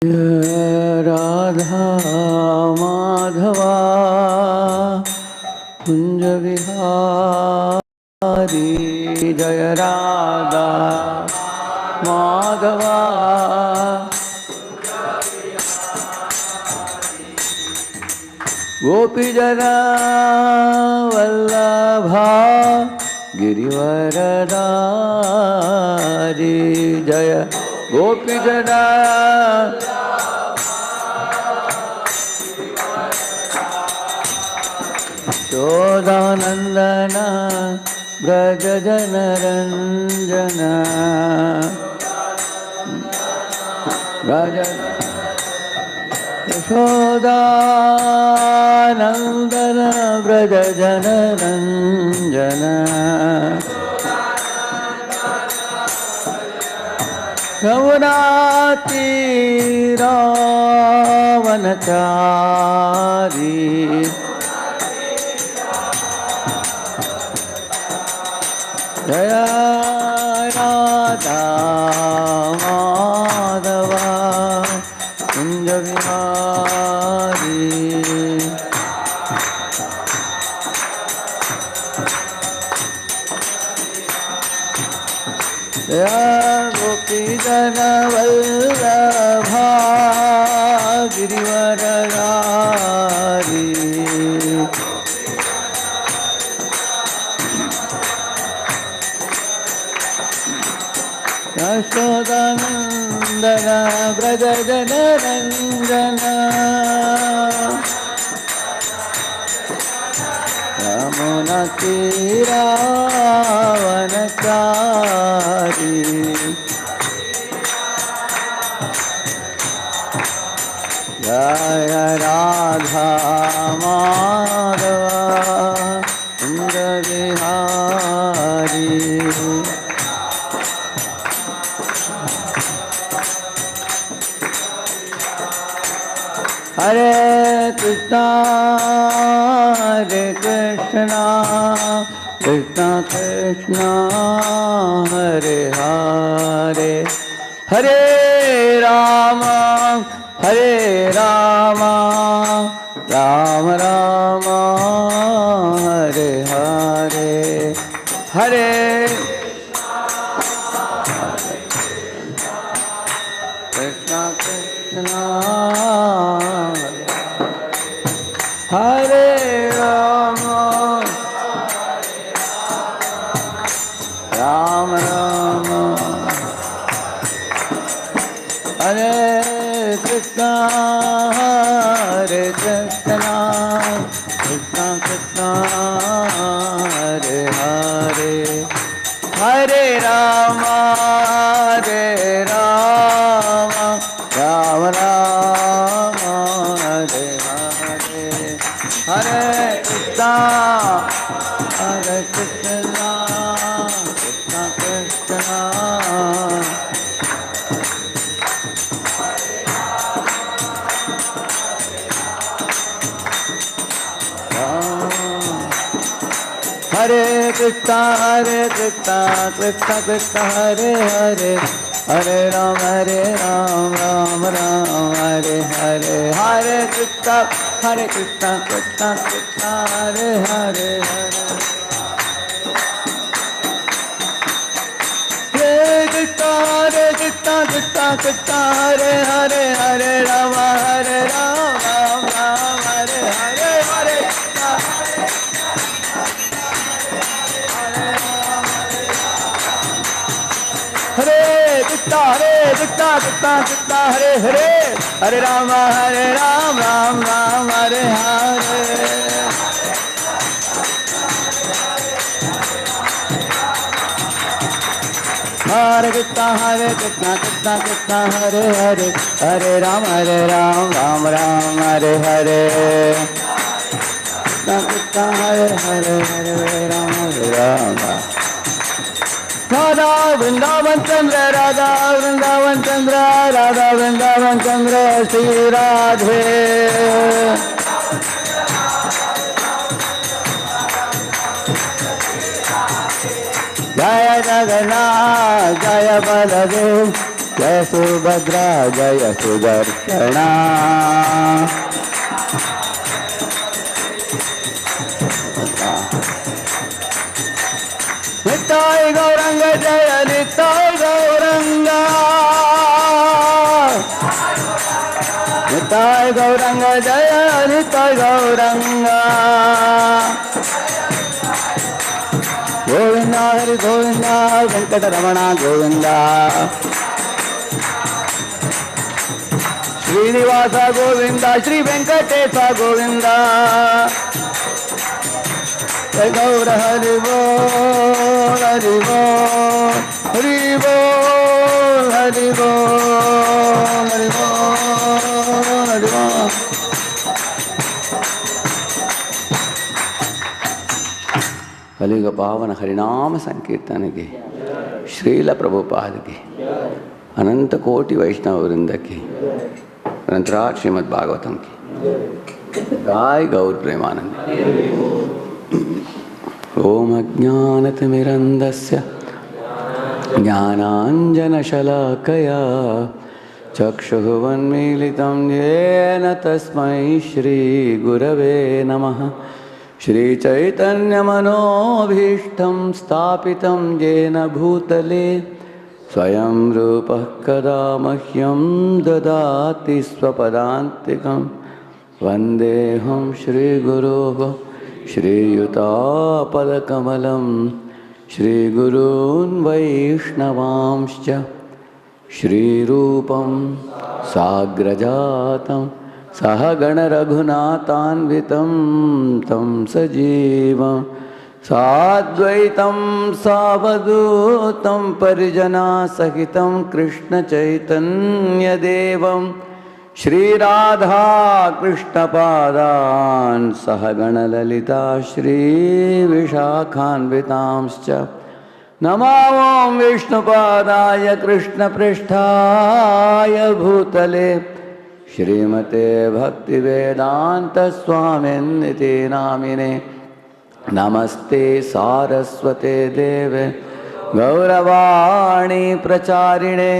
राधा माधवा कुंज विहारी जय राधा माधवा गोपी जना वल्लभा गिरिवरधारी जय गोपी जना यशोदानंदन ब्रज जन रंजन ब्रज यशोदानंदन ब्रज जन रंजन यमुना तीरावनचारी जय राधा माधवा कुंज विहारी जय गोपी जन वल्लभा गिरिवरधारी यशोदानंदन ब्रज जन रंजन यमुना तीरावनचारी जय राधा माधवा कुंज विहारी हरे कृष्णा कृष्णा कृष्णा हरे हरे हरे राम राम राम हरे हरे हरे कृष्णा कृष्णा हरे राम राम राम हरे कृष्णा कृष्णा कृष्णा हरे हरे हरे राम राम राम हरे हरे हरे कृष्णा कृष्णा कृष्णा हरे कृष्णा कृष्णा कृष्णा हरे हरे हरे राम राम राम हरे हरे हरे कृष्णा कृष्णा कृष्णा हरे हरे हरे कृष्णा कृष्णा हरे हरे हरे राम राम हरे हरे हरे हरे कृष्णा कृष्णा हरे हरे हरे राम राम हरे हरे हरे कृष्णा कृष्णा हरे हरे हरे राम राम हरे हरे कृष्णा हरे हरे हरे राम राधा वृंदावन चंद्र राधा वृंदावन चंद्र राधा वृंदावन चंद्र श्री राधे जय जगन्नाथ जय बलदेव जय सुभद्रा जय सुदर्शना। निताय गौरंग जय निताय गौरंगा, निताय गौरंग जय निताय गौरंगा। गोविंदा हरि गोविंदा वेंकटरमण गोविंदा, श्रीनिवास गोविंदा श्री वेंकटेश गोविंदा। जय गौर हरि बोल हरि बोल हरि बोल हरि बोल हरि बोल हरि बोल। कलियुग पावन हरिनाम संकीर्तन की, श्रील प्रभुपाद की, अनंत कोटि वैष्णव वृंद की, अनंतराट श्रीमद् भागवतम की, गाय गौर प्रेमानंद। ओम अज्ञानतिमिरन्धस्य ज्ञानाञ्जनशलाकया चक्षुरुन्मीलितं येन तस्मै श्रीगुरवे नमः। श्रीचैतन्यमनोभीष्टं स्थापितं येन भूतले स्वयं रूपः कदा मह्यं ददाति स्वपदान्तिकं। वन्देऽहं श्रीगुरोः श्रीयुतापदकमलं श्रीगुरून् वैष्णवांश्च श्रीरूपं साग्रजातं सहगणरघुनाथान्वितं तं सजीवं साद्वैतं सावधूतं परिजनासहितं कृष्णचैतन्यदेवं श्रीराधा कृष्णपादान् सहगणललिता श्रीविशाखान्वितांश्च नमो विष्णुपादाय कृष्णपृष्ठाय भूतले श्रीमते भक्तिवेदान्तस्वामिन्निति नामिने। नमस्ते सारस्वते देवे गौरवाणी प्रचारिणे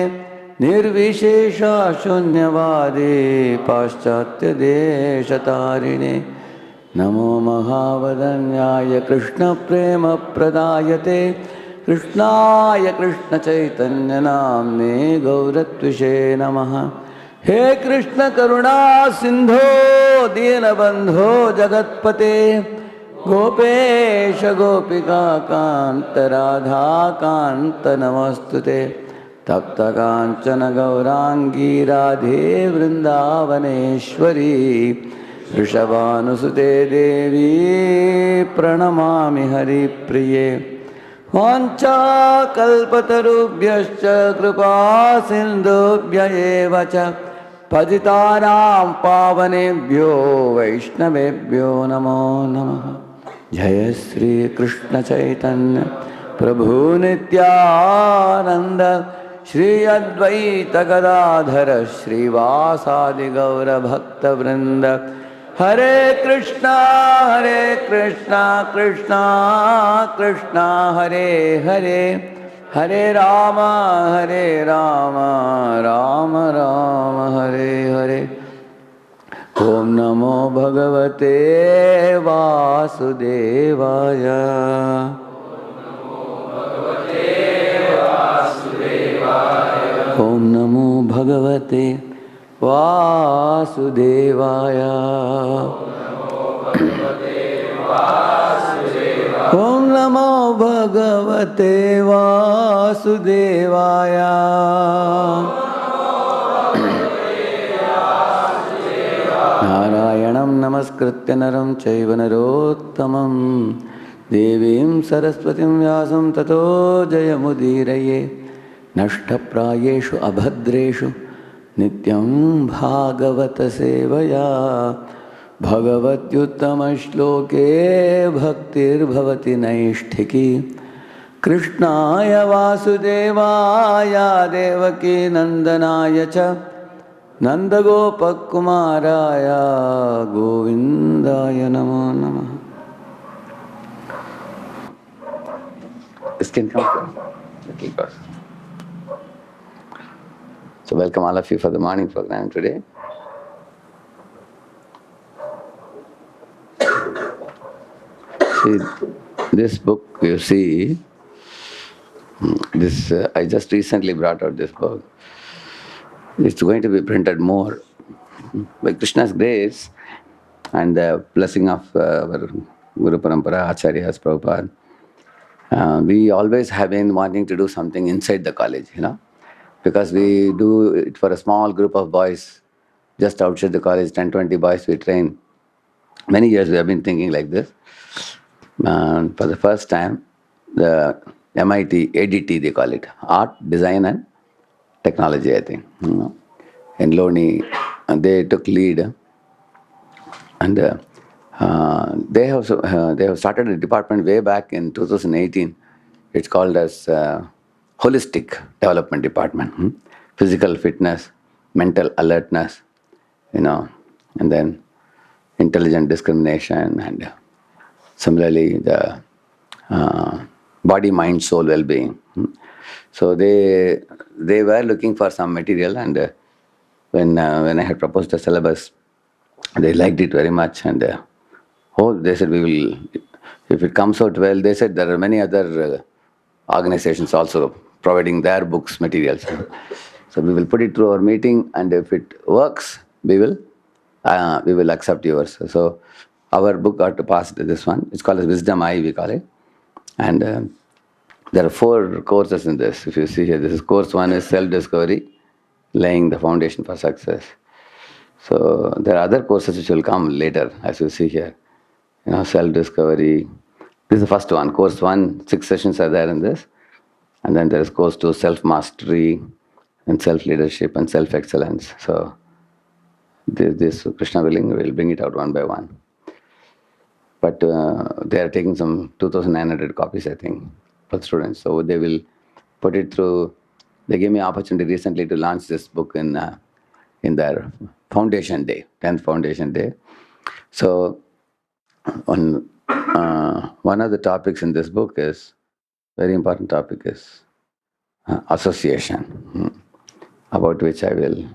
निर्विशेष शून्यवादी पाश्चात्यदेशतारिणे। नमो महावदन्याय कृष्णप्रेमप्रदायते कृष्णाय कृष्णचैतन्यनाम्ने गौरत्विषे नमः। हे कृष्ण करुणा सिंधो दीनबंधो जगत्पते गोपेश गोपिका कांत राधा कांत नमस्तुते। तप्त कांचन गौरांगी राधे वृंदावनेश्वरी वृषभानुसुते देवी प्रणमामि हरिप्रिये। वाञ्छाकल्पतरुभ्यश्च कृपा सिन्धुभ्य एव च पतितानां पावनेभ्यो वैष्णवेभ्यो नमो नमः। जय श्री कृष्ण चैतन्य प्रभु नित्यानंद श्री अद्वैत गदाधर श्रीवासादि गौर भक्त वृंद। हरे कृष्णा कृष्णा कृष्णा हरे हरे हरे राम राम राम हरे हरे। ओम नमो भगवते वासुदेवाय। ओम नमो भगवते वासुदेवाय। ओम नमो भगवते वासुदेवाय। नारायणं नमस्कृत्य नरं चैव नरोत्तमं देवीं सरस्वतीं व्यासं ततो जयमुदीरये। नष्टप्रायेषु अभद्रेषु नित्यं भागवत सेवया भगवत्युत्तमश्लोके भक्तिर्भवति नैष्ठिकी। कृष्णाय वासुदेवाय देवकी नंदनाय च नंदगोपकुमाराय गोविंदाय नमो नमः। So welcome all of you for the morning program today. See, this book you see, this I just recently brought out this book. It's going to be printed more. By Krishna's grace and the blessing of our Guru Parampara, Acharyas, Prabhupada, we always have been wanting to do something inside the college, because we do it for a small group of boys just outside the college, 10, 20 boys we train. Many years we have been thinking like this. For the first time, the MIT, ADT they call it, Art, Design and Technology, I think. In Loni, they took lead, and they have started a department way back in 2018. It's called as Holistic Development Department. Physical fitness, mental alertness, and then intelligent discrimination, and similarly the body, mind, soul well-being. So they were looking for some material, and when I had proposed the syllabus, they liked it very much, and they said we will, if it comes out well. They said there are many other organizations also providing their books materials. So we will put it through our meeting, and if it works, we will accept yours. So our book got to pass this one. It's called as Wisdom Eye, we call it, and there are 4 courses in this. If you see here, this is course 1 is self-discovery, laying the foundation for success. So there are other courses which will come later, as you see here. Self-discovery. This is the first one. Course 1, 6 sessions are there in this. And then there is course 2, self-mastery and self-leadership and self-excellence. So this Krishna willing, will bring it out one by one. But they are taking some 2,900 copies, I think, for the students. So they will put it through. They gave me opportunity recently to launch this book in their foundation day, 10th foundation day. So one of the topics in this book is, very important topic is association, about which I will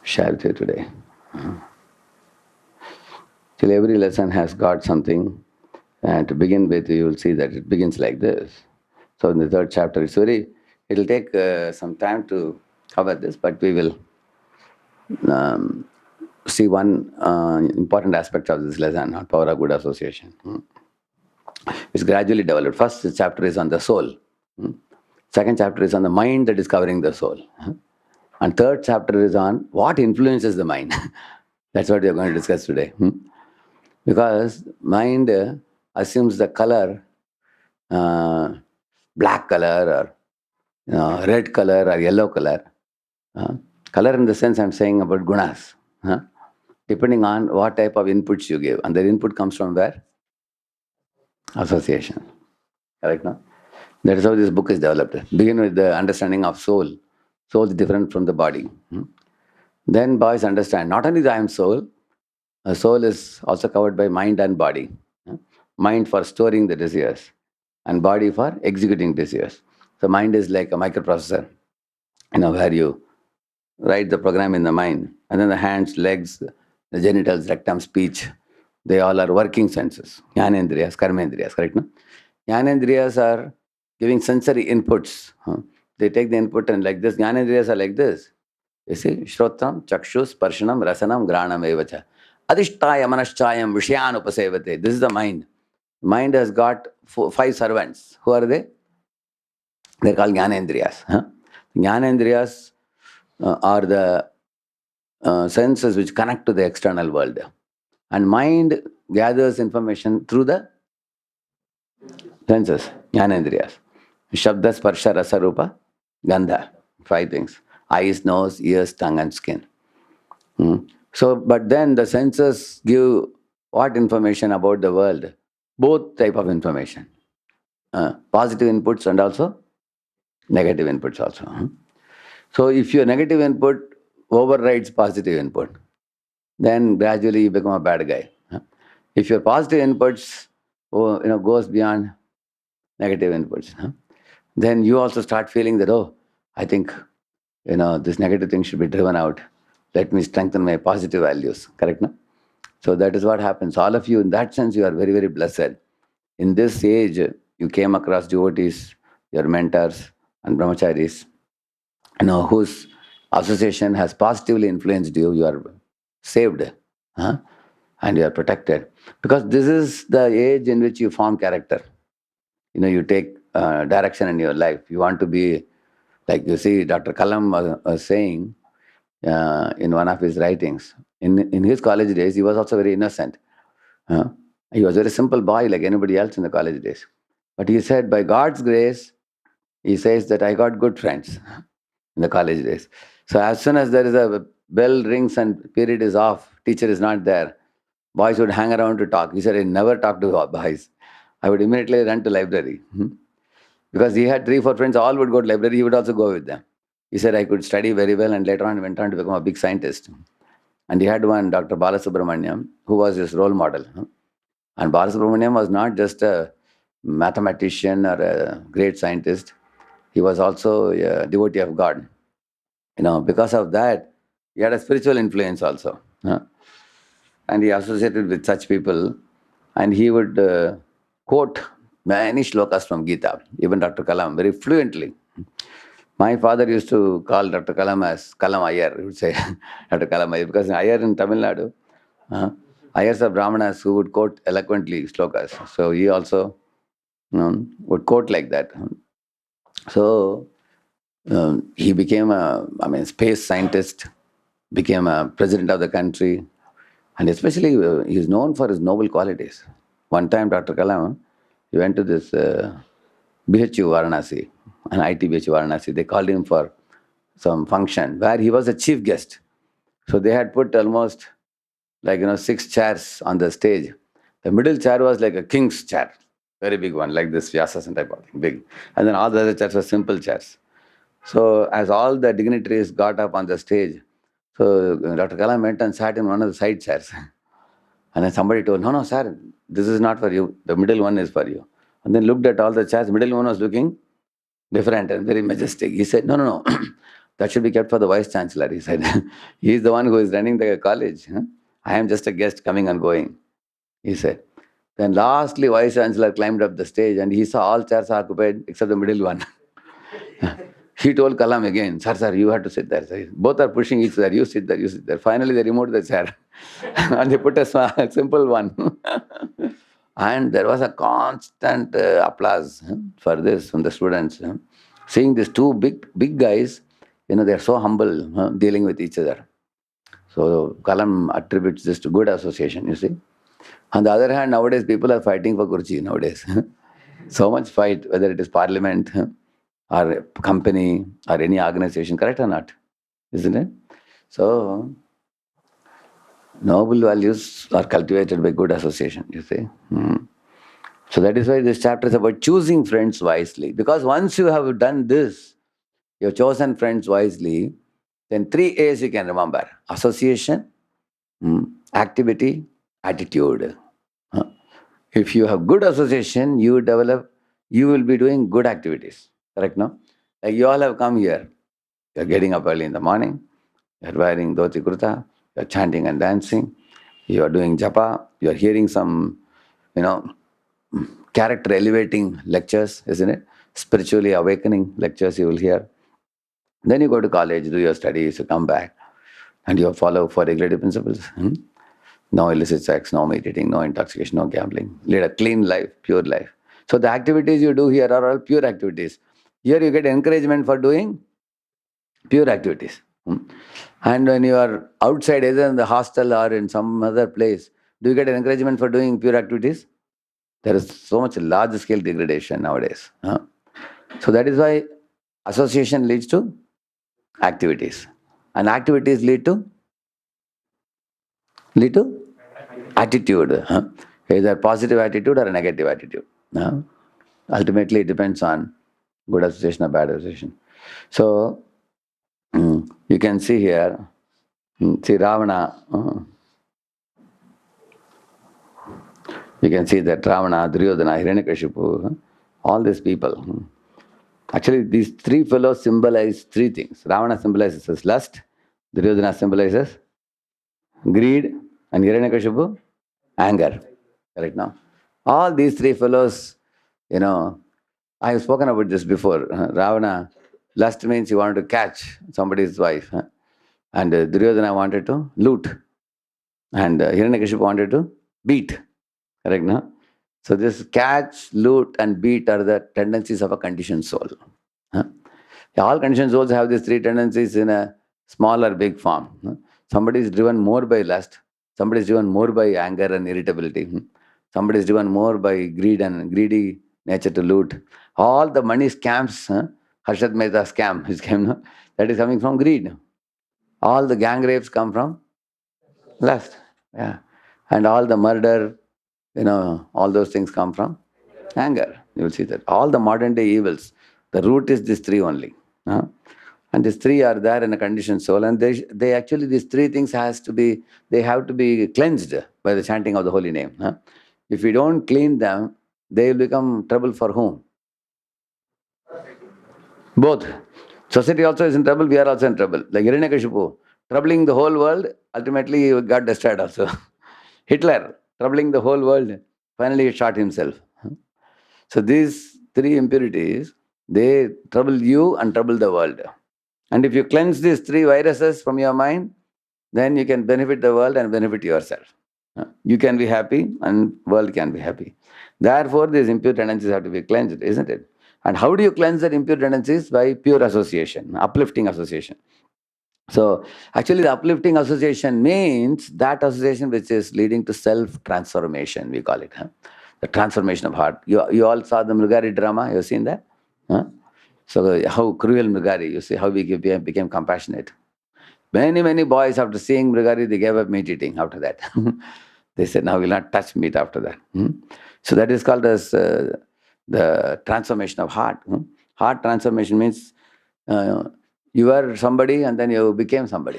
share with you today. Till every lesson has got something, and to begin with, you will see that it begins like this. So in the 3rd chapter, it'll take some time to cover this, but we will see one important aspect of this lesson, power of good association. It's gradually developed. First chapter is on the soul. Second chapter is on the mind that is covering the soul. And 3rd chapter is on what influences the mind. That's what we are going to discuss today. Because mind assumes the color, black color or red color or yellow color. Color in the sense I'm saying about gunas. Depending on what type of inputs you give. And the input comes from where? Association. Correct, no? That is how this book is developed. Begin with the understanding of soul. Soul is different from the body. Then boys understand, not only the I am soul, soul is also covered by mind and body. Mind for storing the desires, and body for executing desires. So mind is like a microprocessor, where you write the program in the mind, and then the hands, legs, the genitals, rectum, speech, they all are working senses. Jnanendriyas, karmendriyas, correct, no? Jnanendriyas are giving sensory inputs. They take the input and like this. Jnanendriyas are like this. You see, Shrotam, Chakshus, Parshanam, Rasanam, Granam, Evacha. Adhishtaya Manaschayam Vishyan Upasevate. This is the mind. Mind has got 5 servants. Who are they? They're called Jnanendriyas. Jnanendriyas are the senses which connect to the external world. And mind gathers information through the senses, Jnanendriyas. Shabda, Sparsha, Rasa, Rupa, Gandha. 5 things. Eyes, nose, ears, tongue and skin. So, but then the senses give what information about the world? Both type of information. Positive inputs and also negative inputs also. So if your negative input overrides positive input, then gradually you become a bad guy. If your positive inputs goes beyond negative inputs, then you also start feeling that, I think this negative thing should be driven out. Let me strengthen my positive values. Correct, no? So that is what happens. All of you, in that sense, you are very, very blessed. In this age, you came across devotees, your mentors and brahmacharis, whose association has positively influenced you. You are saved, huh? And you are protected. Because this is the age in which you form character. You take direction in your life. You want to be, like you see, Dr. Kalam was saying in one of his writings. In his college days, he was also very innocent. He was a very simple boy like anybody else in the college days. But he said, by God's grace, he says that I got good friends in the college days. So as soon as there is a bell rings and period is off, teacher is not there, boys would hang around to talk. He said, I never talk to boys. I would immediately run to library. Because he had 3-4 friends, all would go to library, he would also go with them. He said, I could study very well, and later on went on to become a big scientist. And he had one, Dr. Balasubramaniam, who was his role model. And Balasubramaniam was not just a mathematician or a great scientist. He was also a devotee of God. Because of that, he had a spiritual influence also. And he associated with such people, and he would quote many shlokas from Gita, even Dr. Kalam, very fluently. My father used to call Dr. Kalam as Kalam Ayar, he would say, Dr. Kalam Ayar, because Ayar in Tamil Nadu, Ayars are Brahmanas who would quote eloquently shlokas. So he also would quote like that. So he became space scientist, became a president of the country, and especially he is known for his noble qualities. One time, Dr. Kalam, he went to this BHU Varanasi, an IT BHU Varanasi. They called him for some function where he was a chief guest. So they had put almost 6 chairs on the stage. The middle chair was like a king's chair, very big one, like this Vyasasan type of thing, big. And then all the other chairs were simple chairs. So as all the dignitaries got up on the stage, so Dr. Kalam went and sat in one of the side chairs. And then somebody told, no, sir, this is not for you. The middle one is for you. And then looked at all the chairs. Middle one was looking different and very majestic. He said, no. That should be kept for the vice chancellor. He said, he is the one who is running the college. I am just a guest coming and going, he said. Then lastly, vice chancellor climbed up the stage and he saw all chairs occupied except the middle one. He told Kalam again, sir, you have to sit there. Sir. Both are pushing each other. You sit there. Finally, they removed the chair and they put a simple one. And there was a constant applause for this from the students. Seeing these two big guys, they're so humble dealing with each other. So Kalam attributes this to good association, you see. On the other hand, nowadays people are fighting for Kurchi nowadays. So much fight, whether it is parliament or a company or any organization, correct or not? Isn't it? So, noble values are cultivated by good association, you see. So that is why this chapter is about choosing friends wisely. Because once you have done this, you have chosen friends wisely, then 3 A's you can remember. Association, activity, attitude. If you have good association, you will be doing good activities. Correct, no? Like you all have come here. You are getting up early in the morning. You are wearing dhoti kurta. You are chanting and dancing. You are doing japa. You are hearing some, character elevating lectures, isn't it? Spiritually awakening lectures you will hear. Then you go to college, do your studies, you come back, and you follow 4 regulative principles. No illicit sex, no meditating, no intoxication, no gambling. Lead a clean life, pure life. So the activities you do here are all pure activities. Here you get encouragement for doing pure activities. And when you are outside, either in the hostel or in some other place, do you get an encouragement for doing pure activities? There is so much large-scale degradation nowadays. So that is why association leads to activities. And activities lead to attitude. Either positive attitude or a negative attitude. Ultimately, it depends on good association or bad association. So, you can see here, see Ravana. You can see that Ravana, Duryodhana, Hiranyakashipu, all these people. Actually, these three fellows symbolize three things. Ravana symbolizes lust, Duryodhana symbolizes greed, and Hiranyakashipu, anger. Correct now? All these three fellows, I have spoken about this before. Ravana, lust means he wanted to catch somebody's wife. And Duryodhana wanted to loot. And Hiranyakashipu wanted to beat. Correct now? So this catch, loot, and beat are the tendencies of a conditioned soul. Huh? All conditioned souls have these three tendencies in a small or big form. Somebody is driven more by lust. Somebody is driven more by anger and irritability. Somebody is driven more by greed and greedy nature to loot. All the money scams, Harshad Mehta scam, his scam, no? That is coming from greed. All the gang rapes come from lust. Yeah. And all the murder, all those things come from anger. You will see that. All the modern day evils, the root is these three only. Huh? And these three are there in a conditioned soul. And they actually, these three things they have to be cleansed by the chanting of the holy name. Huh? If we don't clean them, they will become trouble for whom? Both. Society also is in trouble, we are also in trouble. Like Hiranyakashipu, troubling the whole world, ultimately he got destroyed also. Hitler, troubling the whole world, finally he shot himself. So these three impurities, they trouble you and trouble the world. And if you cleanse these three viruses from your mind, then you can benefit the world and benefit yourself. You can be happy and world can be happy. Therefore, these impure tendencies have to be cleansed, isn't it? And how do you cleanse the impure tendencies? By pure association, uplifting association. So actually the uplifting association means that association which is leading to self-transformation, we call it. The transformation of heart. You all saw the Mrugari drama, you have seen that? Huh? So how cruel Mrugari, you see how we became compassionate. Many boys after seeing Mrugari, they gave up meat eating after that. They said, now we'll not touch meat after that. So that is called as the transformation of heart. Heart transformation means you were somebody and then you became somebody.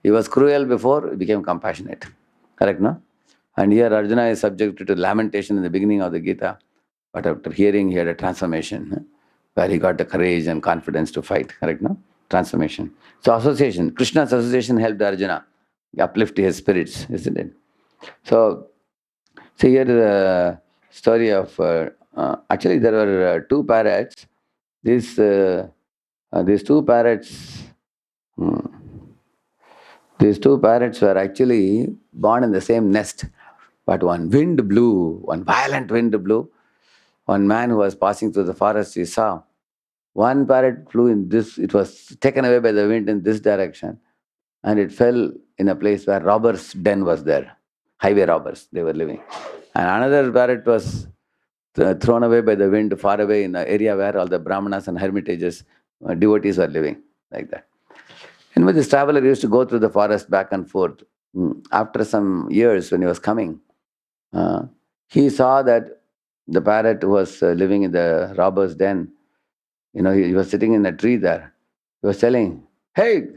He was cruel before, he became compassionate. Correct, no? And here Arjuna is subjected to lamentation in the beginning of the Gita. But after hearing, he had a transformation where he got the courage and confidence to fight. Correct, no? Transformation. So association, Krishna's association helped Arjuna uplift his spirits, isn't it? So here is a story of, actually there were two parrots. These two parrots, these two parrots were actually born in the same nest. But one wind blew, one violent wind blew. One man who was passing through the forest, he saw one parrot flew in this, it was taken away by the wind in this direction, and it fell in a place where robbers' den was there. Highway robbers, they were living. And another parrot was thrown away by the wind far away in an area where all the brahmanas and hermitages, devotees were living, like that. And when this traveler used to go through the forest back and forth, after some years when he was coming, he saw that the parrot was living in the robber's den. He was sitting in a tree there. He was telling, hey,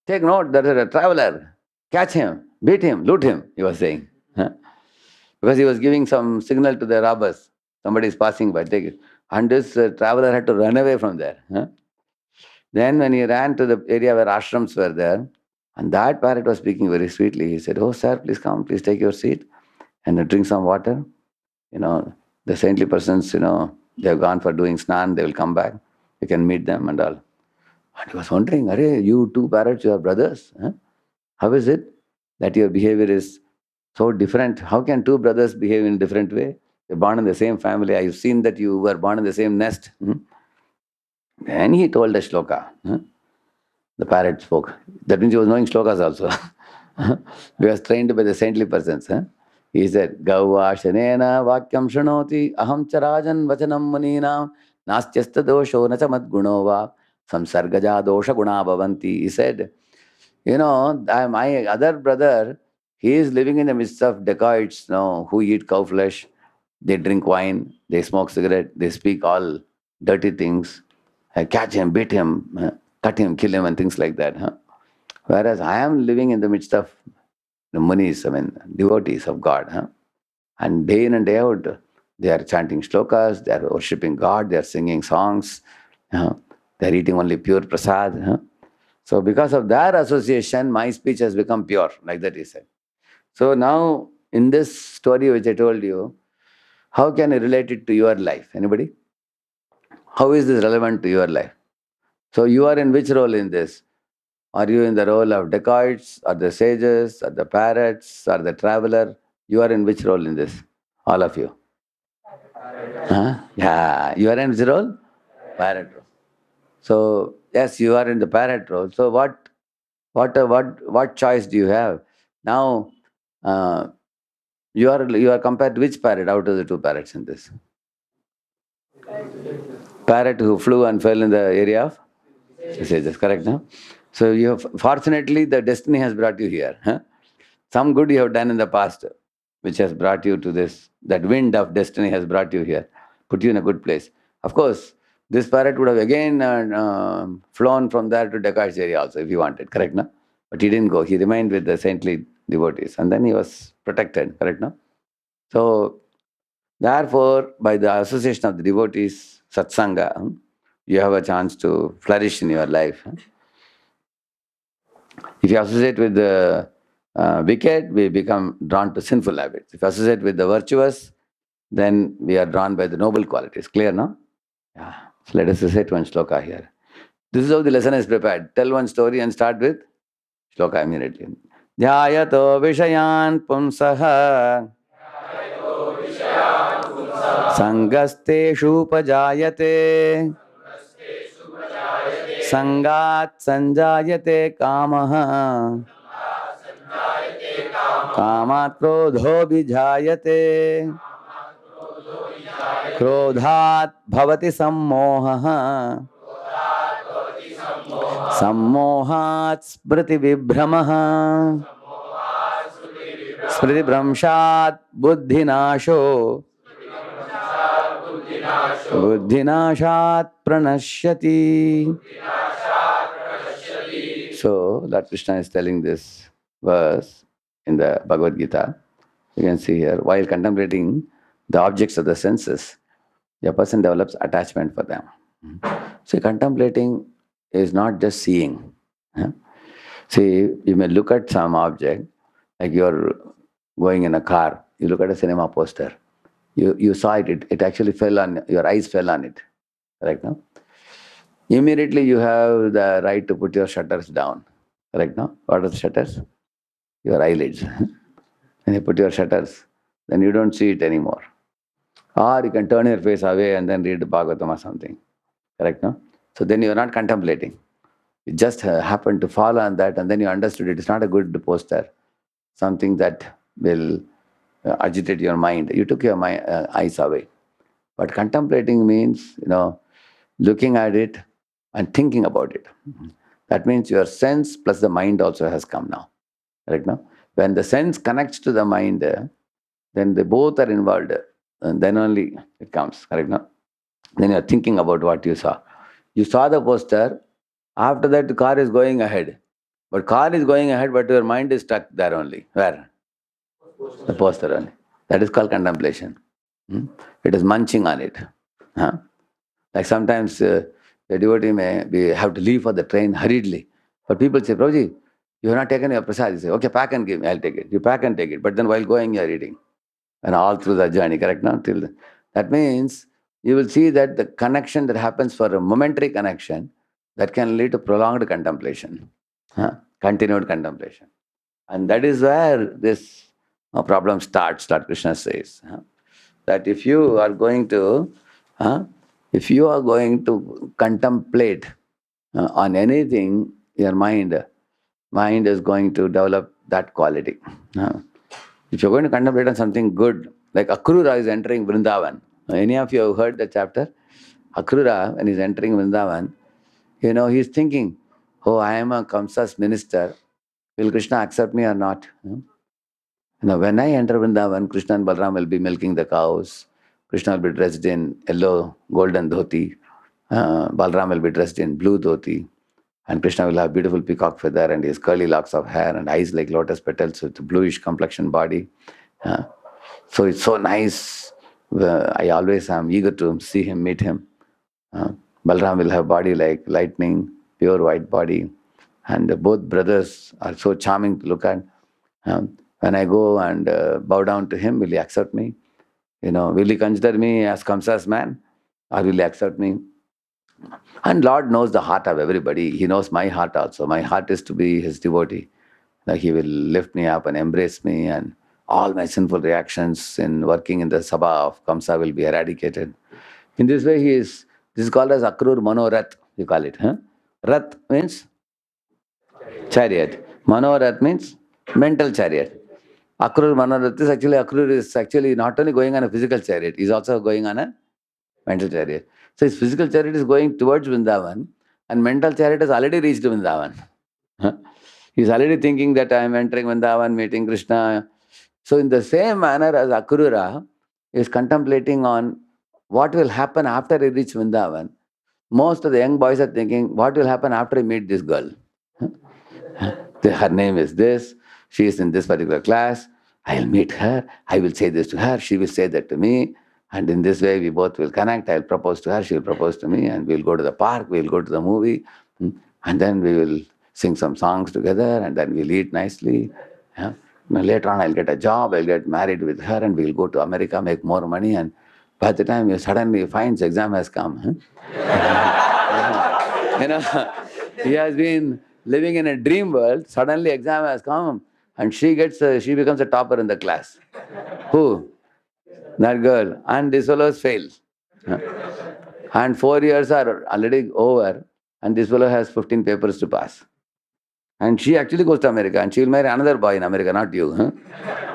take note, there is a traveler. Catch him, beat him, loot him, he was saying. Because he was giving some signal to the robbers. Somebody is passing by, take it. And this traveler had to run away from there. Then when he ran to the area where ashrams were there, and that parrot was speaking very sweetly, he said, oh, sir, please come, please take your seat and drink some water. The saintly persons, they have gone for doing snan, they will come back. You can meet them and all. And he was wondering, Are, you two parrots, you are brothers. How is it that your behavior is so different? How can two brothers behave in a different way? They're born in the same family. I've seen that you were born in the same nest. Then he told a shloka. The parrot spoke. That means he was knowing shlokas also. He was trained by the saintly persons. He said, Gauva Shanena Vakyam Shanoti Aham Charajan Vachanam Muninam Nastyasta Dosho Nachamad Gunova Samsargaja Dosha Guna Bhavanti. He said, my other brother, he is living in the midst of dacoits who eat cow flesh, they drink wine, they smoke cigarette, they speak all dirty things. Catch him, beat him, cut him, kill him, and things like that. Whereas I am living in the midst of the munis, devotees of God. And day in and day out, they are chanting shlokas, they are worshipping God, they are singing songs, They're eating only pure prasad. So because of their association, my speech has become pure, like that he said. So now, in this story which I told you, how can you relate it to your life? Anybody? How is this relevant to your life? So you are in which role in this? Are you in the role of dacoits, or the sages, or the parrots, or the traveler? You are in which role in this? All of you. Huh? Yeah, you are in which role? Parrot role. So yes, you are in the parrot role. So what choice do you have? Now, uh, you are compared to which parrot out of the two parrots in this? Parrot who flew and fell in the area of sages, correct now? So you have, fortunately, the destiny has brought you here. Some good you have done in the past, which has brought you to this. That wind of destiny has brought you here, put you in a good place. Of course, this parrot would have again flown from there to Dakar area also if he wanted, correct now? But he didn't go. He remained with the saintly devotees, and then he was protected, correct now? So therefore, by the association of the devotees, satsanga, you have a chance to flourish in your life. If you associate with the wicked, we become drawn to sinful habits. If you associate with the virtuous, then we are drawn by the noble qualities. Clear, no? Yeah. So let us recite one shloka here. This is how the lesson is prepared. Tell one story and start with shloka immediately. Dhyayato vishayan pumsaha sangasteshu pajayate sangat sanjayate kamaha कामात् क्रोधो विजायते क्रोधात् भवति सम्मोहः सम्मोहात् स्मृतिविभ्रमः स्मृतिभ्रंशात् बुद्धिनाशो बुद्धिनाशात् प्रणश्यति. So Lord Krishna is telling this verse in the Bhagavad Gita. You can see here, while contemplating the objects of the senses, a person develops attachment for them. See, contemplating is not just seeing. See, you may look at some object, like you're going in a car, you look at a cinema poster, you saw it actually fell on, your eyes fell on it, correct now? Immediately you have the right to put your shutters down, correct now? What are the shutters? Your eyelids. When you put your shutters, then you don't see it anymore. Or you can turn your face away and then read Bhagavatam or something. Correct, no? So then you are not contemplating. You just happened to fall on that and then you understood it is not a good poster, something that will agitate your mind. You took your eyes away. But contemplating means, looking at it and thinking about it. That means your sense plus the mind also has come now. Correct, no? When the sense connects to the mind, then they both are involved. And then only it comes, correct, no? Then you are thinking about what you saw. You saw the poster, after that the car is going ahead. But car is going ahead, but your mind is stuck there only. Where? The poster only. That is called contemplation. It is munching on it. Like sometimes the devotee have to leave for the train hurriedly. But people say, Prabhuji, you have not taken your prasad. You say, okay, pack and give me, I'll take it. You pack and take it. But then while going, you are eating. And all through the journey, correct now? That means you will see that the connection that happens for a momentary connection, that can lead to prolonged contemplation, continued contemplation. And that is where this problem starts, Lord Krishna says. That if you are going to contemplate on anything, your mind is going to develop that quality. If you're going to contemplate on something good, like Akrura is entering Vrindavan. Any of you have heard the chapter? Akrura, when he's entering Vrindavan, he's thinking, oh, I am a Kamsa's minister. Will Krishna accept me or not? When I enter Vrindavan, Krishna and Balram will be milking the cows. Krishna will be dressed in yellow, golden dhoti. Balram will be dressed in blue dhoti. And Krishna will have beautiful peacock feather and his curly locks of hair and eyes like lotus petals with a bluish complexion body. So it's so nice. I always am eager to see him, meet him. Balram will have body like lightning, pure white body. And both brothers are so charming to look at. When I go and bow down to him, will he accept me? Will he consider me as Kamsa's man? Or will he accept me? And Lord knows the heart of everybody. He knows my heart also. My heart is to be his devotee. Like he will lift me up and embrace me, and all my sinful reactions in working in the Sabha of Kamsa will be eradicated. In this way, this is called as Akrur Manorath, you call it. Huh? Rath means chariot. Manorath means mental chariot. Akrur is actually not only going on a physical chariot, he's also going on a mental chariot. So his physical chariot is going towards Vrindavan, and mental chariot has already reached Vrindavan. Huh? He's already thinking that I am entering Vrindavan, meeting Krishna. So in the same manner as Akrura is contemplating on what will happen after he reach Vrindavan, most of the young boys are thinking, what will happen after I meet this girl? Her name is this, she is in this particular class, I'll meet her, I will say this to her, she will say that to me, and in this way we both will connect. I'll propose to her, she will propose to me, and we'll go to the park, we'll go to the movie, and then we will sing some songs together, and then we'll eat nicely. Yeah. Later on, I'll get a job, I'll get married with her, and we'll go to America, make more money, and by the time you suddenly finds exam has come. He has been living in a dream world. Suddenly, exam has come, and she becomes a topper in the class. Who? That girl. And this fellow fails. And 4 years are already over, and this fellow has 15 papers to pass. And she actually goes to America, and she will marry another boy in America, not you.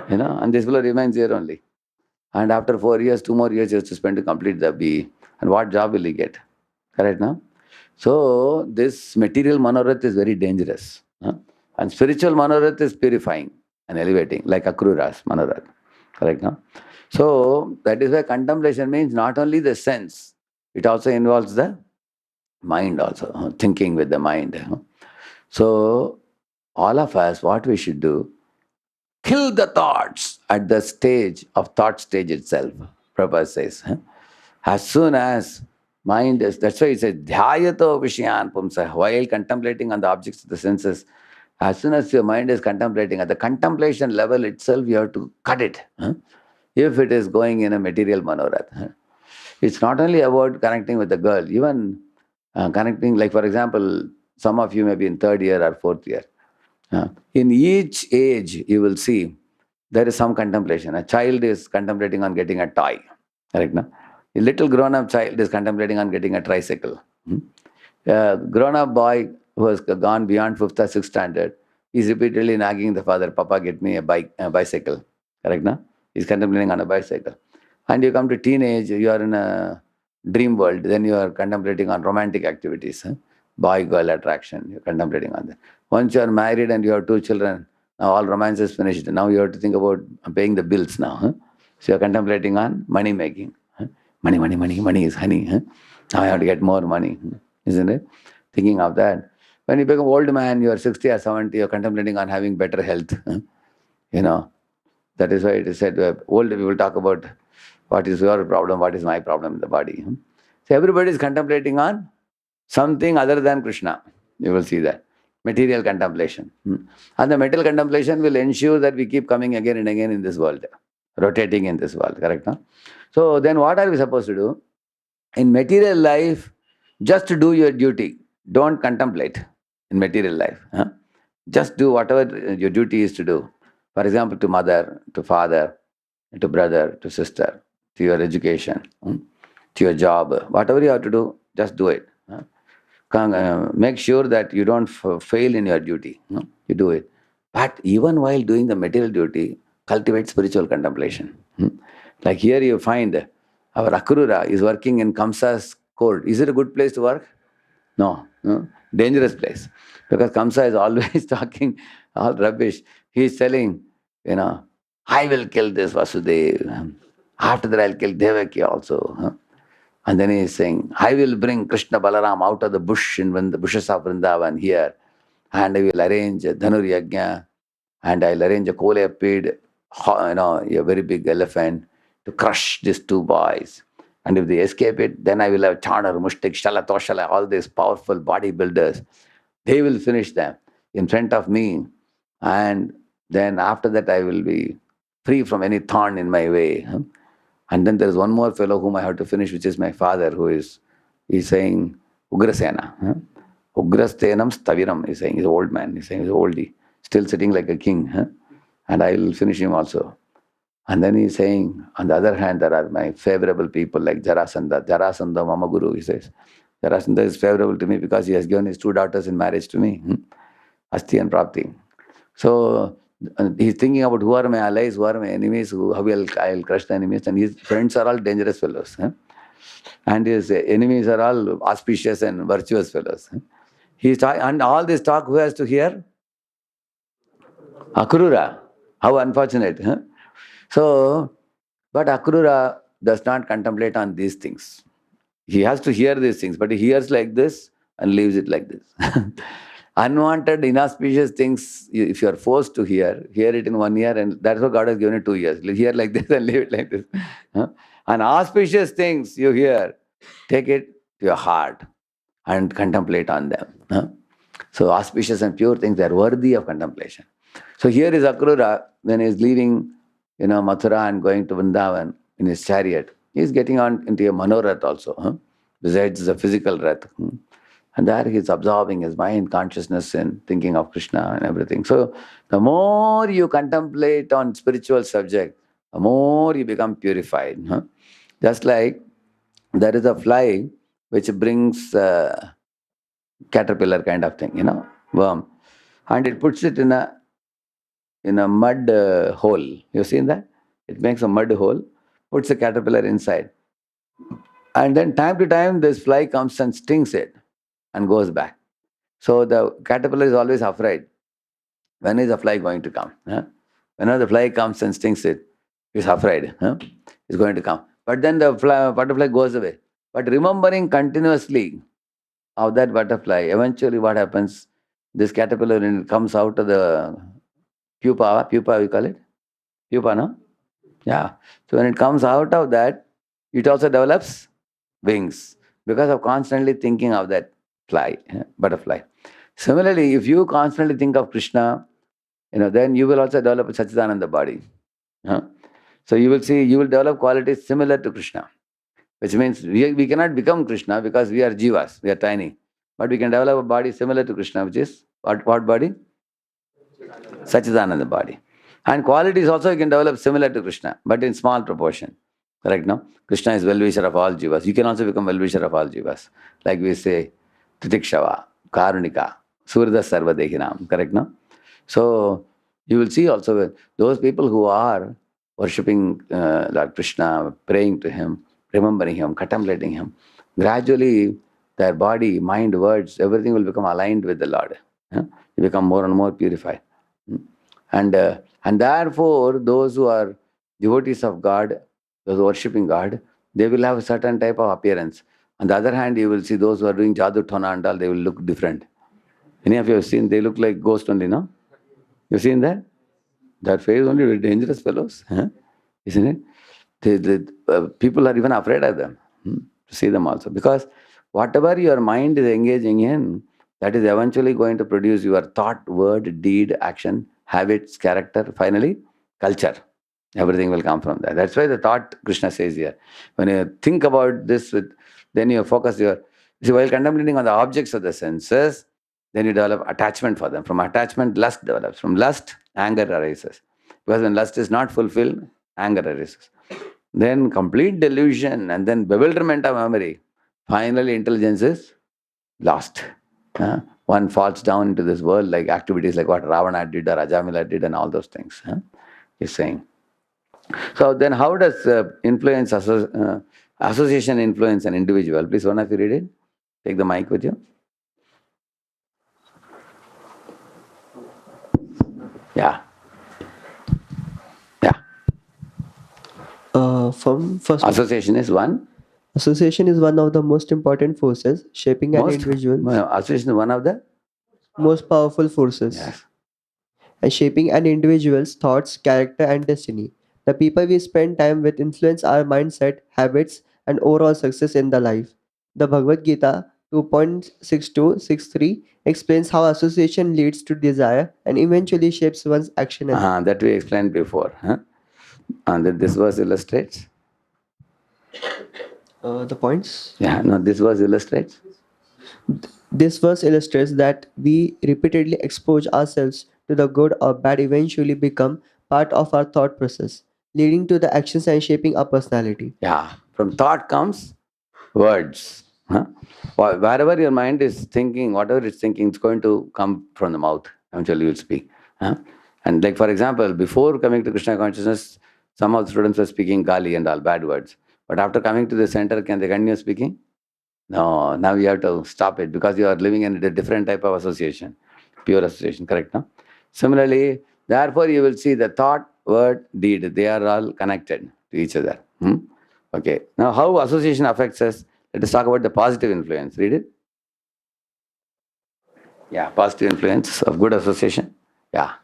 And this fellow remains here only. And after 4 years, 2 more years, he has to spend to complete the BE. And what job will he get? Correct, now? So this material Manorath is very dangerous. And spiritual Manorath is purifying and elevating, like Akrura's Manorath. Correct, now? So that is why contemplation means not only the sense, it also involves the mind also, thinking with the mind. So all of us, what we should do, kill the thoughts at the stage of thought stage itself, Prabhupada says. As soon as mind is, that's why it says, dhyayato vishyan pumsa, while contemplating on the objects of the senses, as soon as your mind is contemplating, at the contemplation level itself, you have to cut it. If it is going in a material manorath. It's not only about connecting with the girl, even connecting, like for example, some of you may be in third year or fourth year. In each age, you will see there is some contemplation. A child is contemplating on getting a toy. Correct, no? A little grown-up child is contemplating on getting a tricycle. A grown-up boy who has gone beyond 5th or 6th standard is repeatedly nagging the father, Papa, get me a bicycle. Correct, no? He's contemplating on a bicycle. And you come to teenage, you are in a dream world, then you are contemplating on romantic activities. Boy-girl attraction, you're contemplating on that. Once you are married and you have 2 children, now all romance is finished. Now you have to think about paying the bills now. So you're contemplating on money making. Money is honey. Now I have to get more money, isn't it? Thinking of that. When you become old man, you are 60 or 70, you're contemplating on having better health. That is why it is said, old people talk about what is your problem, what is my problem in the body. So everybody is contemplating on something other than Krishna. You will see that. Material contemplation. And the material contemplation will ensure that we keep coming again and again in this world, rotating in this world, correct? No? So then what are we supposed to do? In material life, just to do your duty. Don't contemplate in material life. Just do whatever your duty is to do. For example, to mother, to father, to brother, to sister, to your education, to your job. Whatever you have to do, just do it. Make sure that you don't fail in your duty. You do it. But even while doing the material duty, cultivate spiritual contemplation. Like here you find our Akrura is working in Kamsa's court. Is it a good place to work? No. Dangerous place. Because Kamsa is always talking all rubbish. He is telling, I will kill this Vasudev. After that I'll kill Devaki also. And then he is saying, I will bring Krishna Balaram out of the bush in the bushes of Vrindavan here, and I will arrange a Dhanur Yajna, and I'll arrange a coleopid, a very big elephant to crush these 2 boys. And if they escape it, then I will have Chanar, Mushtik, Shala, Toshala, all these powerful bodybuilders. They will finish them in front of me. And then after that, I will be free from any thorn in my way. And then there is one more fellow whom I have to finish, which is my father, who is saying Ugrasena. Ugrastenam Staviram, he's saying, he's an old man, he's saying he's an oldie, still sitting like a king. And I will finish him also. And then he's saying, on the other hand, there are my favorable people like Jarasandha. Jarasandha Mama Guru, he says. Jarasandha is favorable to me because he has given his two daughters in marriage to me, Asti and Prapti. So he's thinking about who are my allies, who are my enemies, how I'll crush the enemies. And his friends are all dangerous fellows. And his enemies are all auspicious and virtuous fellows. And all this talk, who has to hear? Akrura. How unfortunate. So, but Akrura does not contemplate on these things. He has to hear these things, but he hears like this and leaves it like this. Unwanted, inauspicious things, if you are forced to hear it in 1 year, and that's what God has given you 2 years. Hear like this and leave it like this. And auspicious things you hear, take it to your heart and contemplate on them. So auspicious and pure things, they are worthy of contemplation. So here is Akrura, when he is leaving Mathura and going to Vrindavan in his chariot. He is getting on into a manorath also, besides the physical rath. And there he is absorbing his mind, consciousness, and thinking of Krishna and everything. So the more you contemplate on spiritual subject, the more you become purified. Just like there is a fly which brings caterpillar kind of thing, worm, and it puts it in a mud hole. You've seen that? It makes a mud hole, puts a caterpillar inside. And then time to time, this fly comes and stings it and goes back. So the caterpillar is always afraid. When is the fly going to come? Whenever the fly comes and stings it, he's afraid. It's going to come. But then the butterfly goes away. But remembering continuously of that butterfly, eventually what happens? This caterpillar, when it comes out of the pupa we call it? Pupa, no? Yeah. So when it comes out of that, it also develops wings because of constantly thinking of that butterfly. Similarly, if you constantly think of Krishna, then you will also develop a Sachidananda body. So you will develop qualities similar to Krishna, which means we cannot become Krishna because we are jivas, we are tiny. But we can develop a body similar to Krishna, which is what body? Sachidananda body. And qualities also you can develop similar to Krishna, but in small proportion. Correct, no? Krishna is well-wisher of all jivas. You can also become well-wisher of all jivas. Like we say, Titikshava, Karunika, Surda Sarvadehinam. Correct, no? So you will see also those people who are worshipping Lord Krishna, praying to him, remembering him, contemplating him, gradually their body, mind, words, everything will become aligned with the Lord. You become more and more purified. And therefore, those who are devotees of God, those worshipping God, they will have a certain type of appearance. On the other hand, you will see those who are doing Jadu Thona and all, they will look different. Any of you have seen, they look like ghosts only, no? You've seen that? That face only very dangerous fellows, isn't it? People are even afraid of them, to see them also. Because whatever your mind is engaging in, that is eventually going to produce your thought, word, deed, action, habits, character, finally, culture. Everything will come from that. That's why the thought, Krishna says here. When you think about this, then you focus while contemplating on the objects of the senses, then you develop attachment for them. From attachment, lust develops. From lust, anger arises. Because when lust is not fulfilled, anger arises. Then complete delusion and then bewilderment of memory. Finally, intelligence is lost. One falls down into this world like activities like what Ravana did or Ajamila did and all those things. He's saying. So then how does association influence an individual? Please, one of you read it. Take the mic with you. Yeah. From first, Association is one. association is one of the most important forces shaping an individual, Association is one of the. most powerful forces, Yes. and shaping an individual's thoughts, character, and destiny. The people we spend time with influence our mindset, habits, and overall success in the life. The Bhagavad Gita 2.6263 explains how association leads to desire and eventually shapes one's action and That we explained before. And that this verse illustrates. the points. Yeah, no, this verse illustrates. This verse illustrates that we repeatedly expose ourselves to the good or bad eventually become part of our thought process, leading to the actions and shaping our personality. Yeah, from thought comes words. Wherever your mind is thinking, whatever it's thinking, it's going to come from the mouth. Eventually, you'll speak. And like for example, before coming to Krishna consciousness, some of the students were speaking Gali and all bad words. But after coming to the center, can they continue speaking? No. Now you have to stop it because you are living in a different type of association, pure association. Correct? No? Similarly, therefore, you will see the thought, word, deed. They are all connected to each other. Okay. Now, how association affects us? Let us talk about the positive influence. Read it. Yeah, positive influence of good association. Yeah.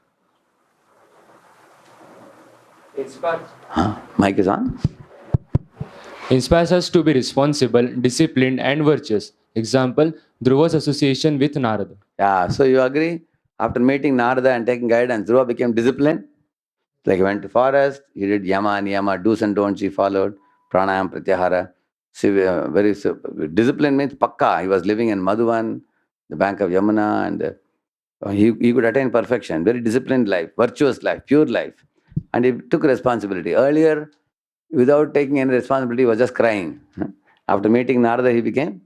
Mic is on. Inspires us to be responsible, disciplined, and virtuous. Example, Dhruva's association with Narada. Yeah, so you agree? After meeting Narada and taking guidance, Dhruva became disciplined. Like he went to forest, he did yama and yama, do's and don'ts he followed, pranayam, pratyahara. Very discipline means pakka. He was living in Madhuvan, the bank of Yamuna, and he could attain perfection. Very disciplined life, virtuous life, pure life. And he took responsibility. Earlier, without taking any responsibility, he was just crying. After meeting Narada, he became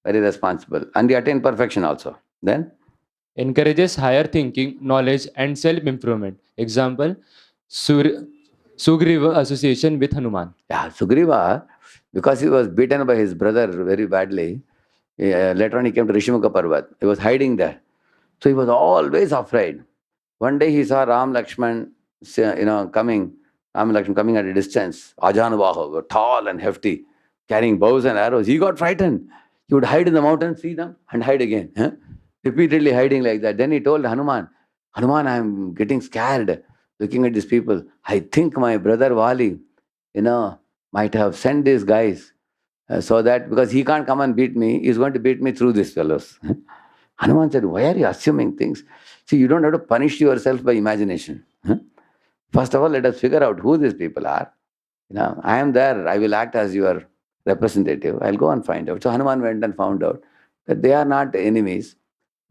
very responsible. And he attained perfection also. Then? Encourages higher thinking, knowledge, and self-improvement. Example, Sugriva association with Hanuman. Yeah, Sugriva, because he was beaten by his brother very badly, later on he came to Rishimukha Parvat. He was hiding there. So he was always afraid. One day he saw Ram Lakshman, coming at a distance. Ajanubahu, were tall and hefty, carrying bows and arrows. He got frightened. He would hide in the mountains, see them, and hide again. Repeatedly hiding like that. Then he told Hanuman, Hanuman, I am getting scared looking at these people. I think my brother Vali, might have sent these guys so that because he can't come and beat me, he's going to beat me through these fellows. Hanuman said, why are you assuming things? See, you don't have to punish yourself by imagination. First of all, let us figure out who these people are. I am there. I will act as your representative. I'll go and find out. So Hanuman went and found out that they are not enemies.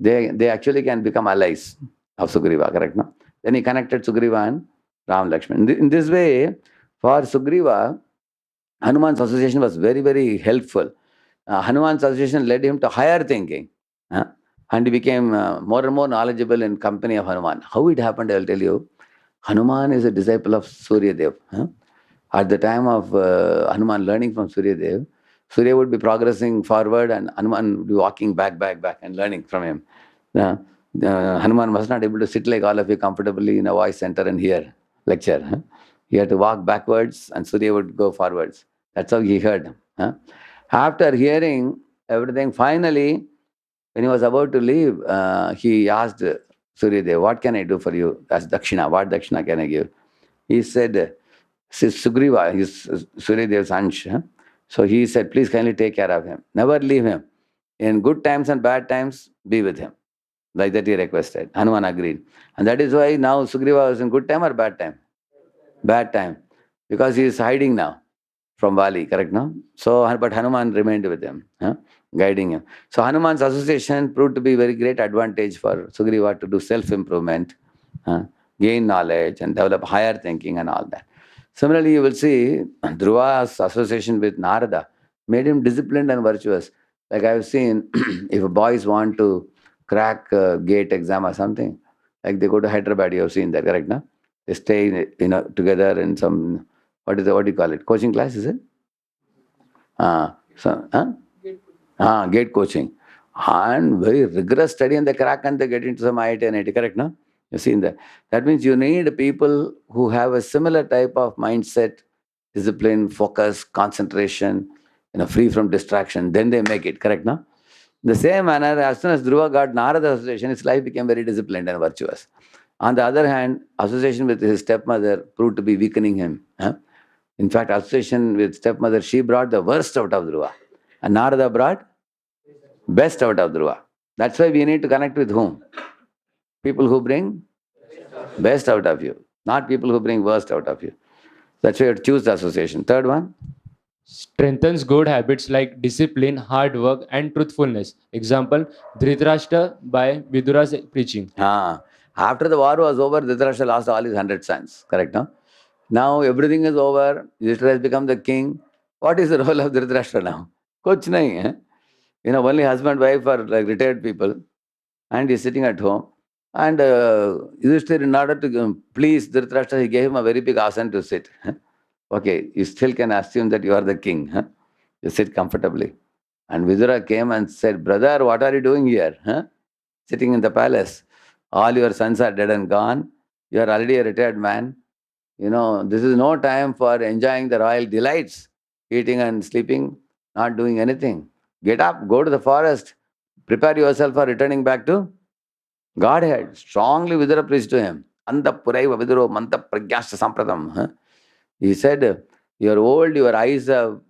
They actually can become allies of Sugriva, correct? No? Then he connected Sugriva and Ram Lakshman. In this way, for Sugriva, Hanuman's association was very, very helpful. Hanuman's association led him to higher thinking. And he became more and more knowledgeable in company of Hanuman. How it happened, I will tell you. Hanuman is a disciple of Surya Dev. At the time of Hanuman learning from Surya Dev, Surya would be progressing forward and Hanuman would be walking back and learning from him. Hanuman was not able to sit like all of you comfortably in a voice center and hear lecture. He had to walk backwards and Surya would go forwards. That's how he heard. After hearing everything, finally, when he was about to leave, he asked Surya Dev, what can I do for you as Dakshina? What Dakshina can I give? He said, Sugriva, he's Surya Dev's ansh. So he said, please kindly take care of him. Never leave him. In good times and bad times, be with him. Like that he requested. Hanuman agreed. And that is why now Sugriva was in good time or bad time? Bad time. Because he is hiding now from Vali, correct, no? So, but Hanuman remained with him, guiding him. So Hanuman's association proved to be very great advantage for Sugriva to do self-improvement, gain knowledge and develop higher thinking and all that. Similarly, you will see Dhruva's association with Narada made him disciplined and virtuous. Like I have seen, if boys want to crack a gate exam or something, like they go to Hyderabad, you have seen that, correct, no? They stay, together in some, what do you call it? Coaching class, is it? Gate coaching. And very rigorous study and they crack and they get into some IIT and IT, correct, no? You've seen that. That means you need people who have a similar type of mindset, discipline, focus, concentration, free from distraction. Then they make it, correct, no? The same manner, as soon as Dhruva got Narada association, his life became very disciplined and virtuous. On the other hand, association with his stepmother proved to be weakening him. In fact, association with stepmother, she brought the worst out of Dhruva. And Narada brought best out of Dhruva. That's why we need to connect with whom? People who bring best out of you, not people who bring worst out of you. That's why you have to choose the association. Third one, Strengthens good habits like discipline, hard work, and truthfulness. Example, Dhritarashtra by Vidura's preaching. after the war was over, Dhritarashtra lost all his 100 sons. Correct, no? Now everything is over. Yudhishthira has become the king. What is the role of Dhritarashtra now? Kuch nahi, eh? Only husband, wife are like retired people. And he's sitting at home. And Yudhishthira, in order to please Dhritarashtra, he gave him a very big asana to sit. Okay, you still can assume that you are the king. You sit comfortably. And Vidura came and said, brother, what are you doing here? Sitting in the palace. All your sons are dead and gone. You are already a retired man. This is no time for enjoying the royal delights, eating and sleeping, not doing anything. Get up, go to the forest, prepare yourself for returning back to Godhead. Strongly Vidura preached to him. Anda puraiva viduro manta pragyasya sampradam. He said, you're old, your eyes are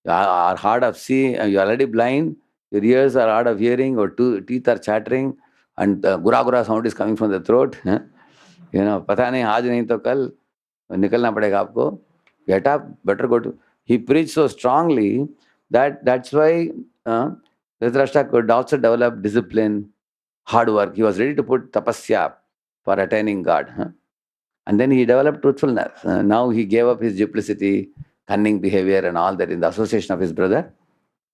hard of seeing, you're already blind, your ears are hard of hearing, your teeth are chattering, and gura gura sound is coming from the throat. पता नहीं आज नहीं तो कल निकलना पड़ेगा आपको. Get up, better go to. He preached so strongly that's why Dhritarashtra could also develop discipline, hard work. He was ready to put tapasya for attaining God. And then he developed truthfulness. Now he gave up his duplicity, cunning behavior and all that in the association of his brother,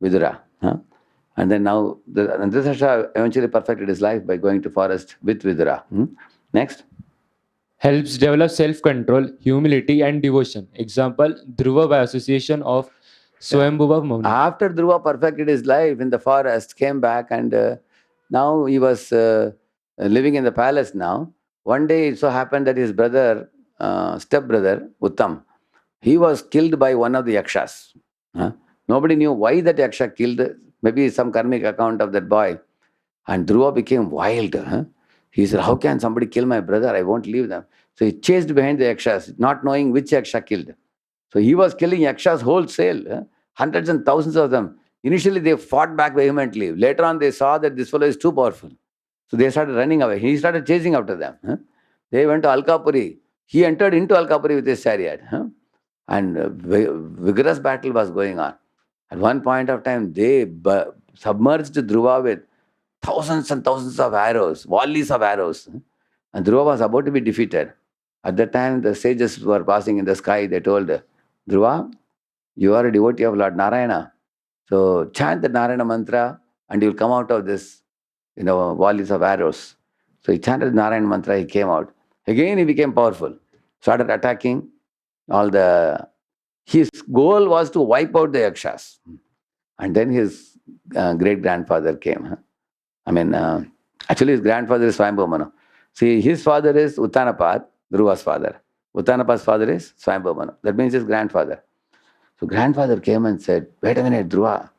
Vidura. And then now, Dhritarashtra eventually perfected his life by going to forest with Vidura. Next. Helps develop self-control, humility, and devotion. Example, Dhruva by association of Swayambhuva Muni. After Dhruva perfected his life in the forest, came back and now he was living in the palace now. One day it so happened that his brother, stepbrother, Uttam, he was killed by one of the yakshas. Nobody knew why that yaksha killed, maybe some karmic account of that boy. And Dhruva became wild. He said, how can somebody kill my brother? I won't leave them. So he chased behind the yakshas, not knowing which yaksha killed. So he was killing yakshas wholesale, hundreds and thousands of them. Initially they fought back vehemently. Later on they saw that this fellow is too powerful. So they started running away. He started chasing after them. They went to Alkapuri. He entered into Alkapuri with his chariot. And vigorous battle was going on. At one point of time, they submerged Dhruva with thousands and thousands of arrows, volleys of arrows. And Dhruva was about to be defeated. At that time, the sages were passing in the sky. They told Dhruva, you are a devotee of Lord Narayana. So chant the Narayana mantra and you will come out of this volleys of arrows. So he chanted Narayana mantra, he came out. Again he became powerful. Started attacking his goal was to wipe out the yakshas. And then his great-grandfather came. Actually his grandfather is Swayambhu. See, his father is Uttanapad, Dhruva's father. Uttanapad's father is Swayambhu. That means his grandfather. So grandfather came and said, wait a minute, Dhruva.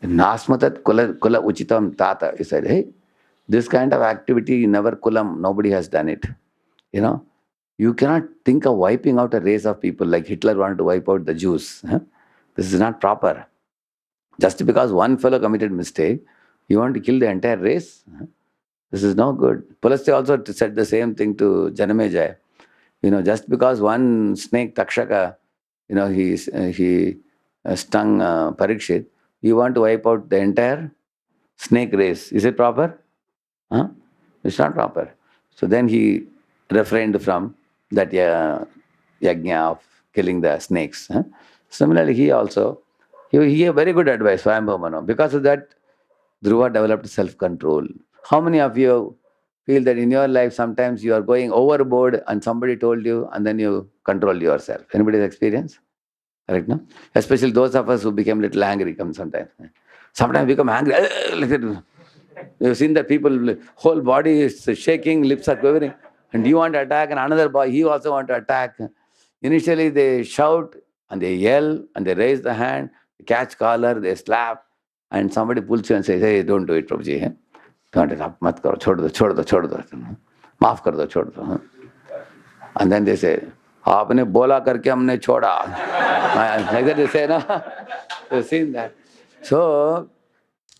Nasmatat kula uchitam tata. He said, hey, this kind of activity, never kulam, nobody has done it. You cannot think of wiping out a race of people like Hitler wanted to wipe out the Jews. This is not proper. Just because one fellow committed mistake, you want to kill the entire race? This is no good. Pulasthya also said the same thing to Janamejaya. Just because one snake, Takshaka, he stung Parikshit, you want to wipe out the entire snake race. Is it proper? It's not proper. So then he refrained from that yajna of killing the snakes. Similarly, he gave very good advice, Swayambhu. Because of that, Dhruva developed self-control. How many of you feel that in your life sometimes you are going overboard and somebody told you and then you control yourself? Anybody's experience? Correct, no? Especially those of us who became a little angry sometimes. Sometimes become angry. You've seen that people, whole body is shaking, lips are quivering. And you want to attack and another boy, he also want to attack. Initially they shout and they yell and they raise the hand, they catch collar, they slap. And somebody pulls you and says, hey, don't do it, Prabhuji. Don't do it, mat karo, chhod do. Maaf kar do, chhod do. And then they say, आपने बोला करके हमने छोड़ा. Like that they say, no? You've seen that. So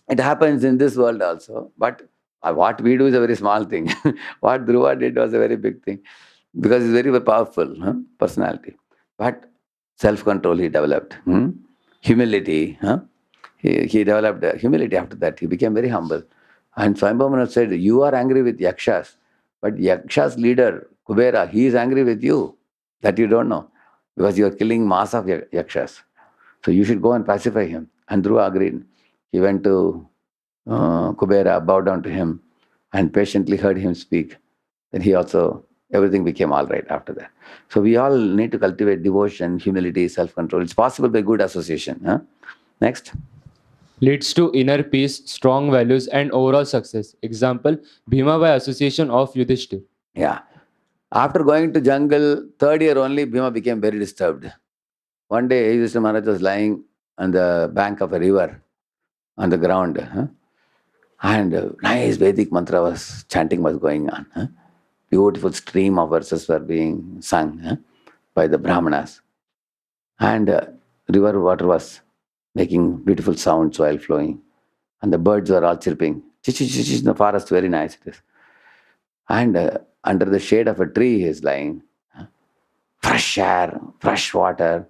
it happens in this world also. But what we do is a very small thing. What Dhruva did was a very big thing. Because he's very, very powerful personality. But self-control he developed. Humility. He developed humility after that. He became very humble. And Swayambhuvana said, you are angry with Yakshas. But Yaksha's leader, Kubera, he is angry with you. That you don't know. Because you are killing mass of Yakshas. So you should go and pacify him. And Dhruva agreed. He went to Kubera, bowed down to him, and patiently heard him speak. Then he also, everything became all right after that. So we all need to cultivate devotion, humility, self-control. It's possible by good association. Next. Leads to inner peace, strong values, and overall success. Example, Bhima by association of Yudhishthir. Yeah. After going to jungle, third year only, Bhima became very disturbed. One day, Yudhishthira Maharaj was lying on the bank of a river, on the ground. And nice Vedic mantra was, chanting was going on. Beautiful stream of verses were being sung by the Brahmanas. And river water was making beautiful sounds while flowing. And the birds were all chirping. In the forest, very nice it is. And under the shade of a tree he is lying. Fresh air, fresh water,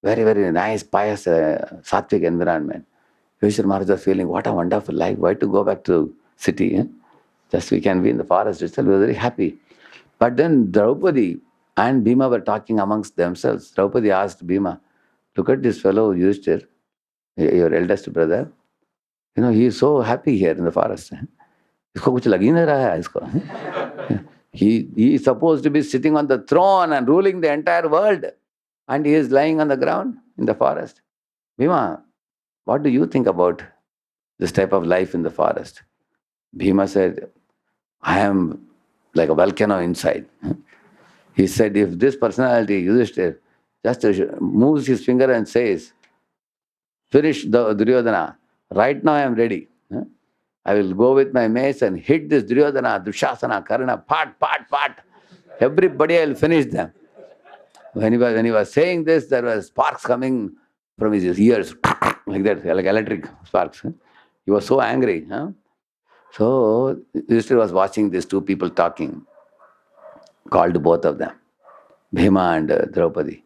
very, very nice, pious, sattvic environment. Yudhishthira Maharaj was feeling, what a wonderful life. Why to go back to city? Just we can be in the forest itself. He was very happy. But then Draupadi and Bhima were talking amongst themselves. Draupadi asked Bhima, look at this fellow Yudhishthira, your eldest brother. He is so happy here in the forest. इसको कुछ लग ही नहीं रहा है इसको. He is supposed to be sitting on the throne and ruling the entire world. And he is lying on the ground in the forest. Bhima, what do you think about this type of life in the forest? Bhima said, I am like a volcano inside. He said, if this personality, Yudhishthira, just moves his finger and says, finish the Duryodhana, right now I am ready. I will go with my mace and hit this Duryodhana, Dushasana, Karna, part. Everybody I will finish them. When he was saying this, there were sparks coming from his ears, like that, like electric sparks. He was so angry. So Yudhishthira was watching these two people talking, called both of them, Bhima and Draupadi.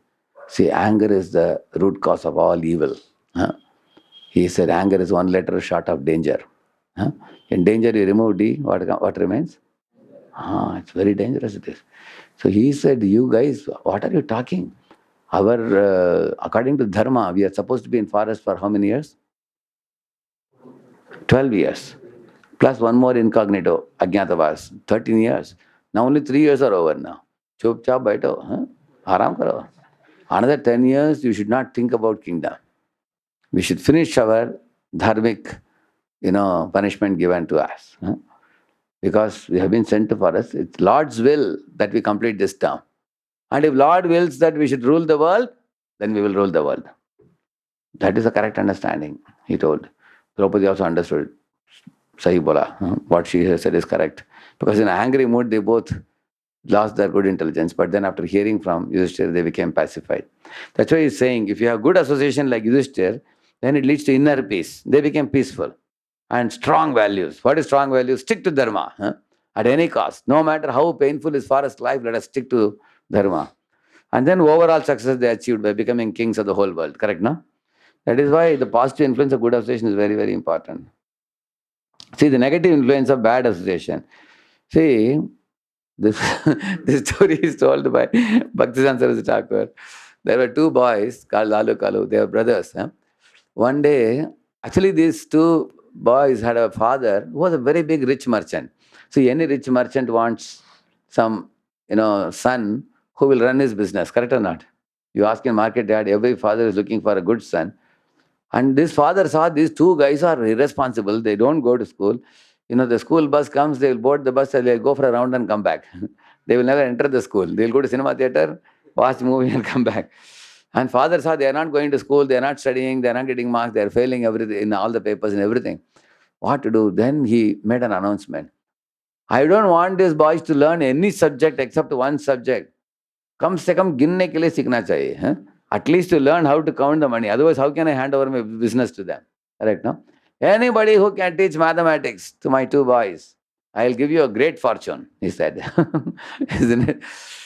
See, anger is the root cause of all evil. He said anger is one letter short of danger. In danger you remove D, what remains? It's very dangerous it is. So he said, you guys, what are you talking? According to Dharma, we are supposed to be in forest for how many years? 12 years. Plus one more incognito, Ajnatavas, 13 years. Now only 3 years are over now. Chup chap baito, aram karo. Another 10 years, you should not think about kingdom. We should finish our dharmic, punishment given to us. Because we have been sent to forest. It's Lord's will that we complete this term. And if Lord wills that we should rule the world, then we will rule the world. That is the correct understanding, he told. Draupadi also understood. Sahi bola. What she has said is correct. Because in an angry mood, they both lost their good intelligence. But then after hearing from Yudhishthira, they became pacified. That's why he's saying, if you have good association like Yudhishthira, then it leads to inner peace. They became peaceful. And strong values. What is strong values? Stick to Dharma. At any cost. No matter how painful is forest life, let us stick to Dharma. And then overall success they achieved by becoming kings of the whole world. Correct, no? That is why the positive influence of good association is very, very important. See, the negative influence of bad association. See, this story is told by Bhaktisiddhanta Saraswati Thakur. There were two boys called Lalu Kalu. They were brothers. One day, actually these two boys had a father who was a very big rich merchant. See, any rich merchant wants some, son who will run his business. Correct or not? You ask in market yard, every father is looking for a good son. And this father saw these two guys are irresponsible. They don't go to school. The school bus comes, they will board the bus and they'll go for a round and come back. They will never enter the school. They'll go to cinema theater, watch movie and come back. And father saw they are not going to school, they are not studying, they are not getting marks, they are failing everything in all the papers and everything. What to do? Then he made an announcement. I don't want these boys to learn any subject except one subject. कम से कम गिनने के लिए सीखना चाहिए, हैं? At least to learn how to count the money. Otherwise, how can I hand over my business to them? Correct, no? Anybody who can teach mathematics to my two boys, I'll give you a great fortune, he said. Isn't it?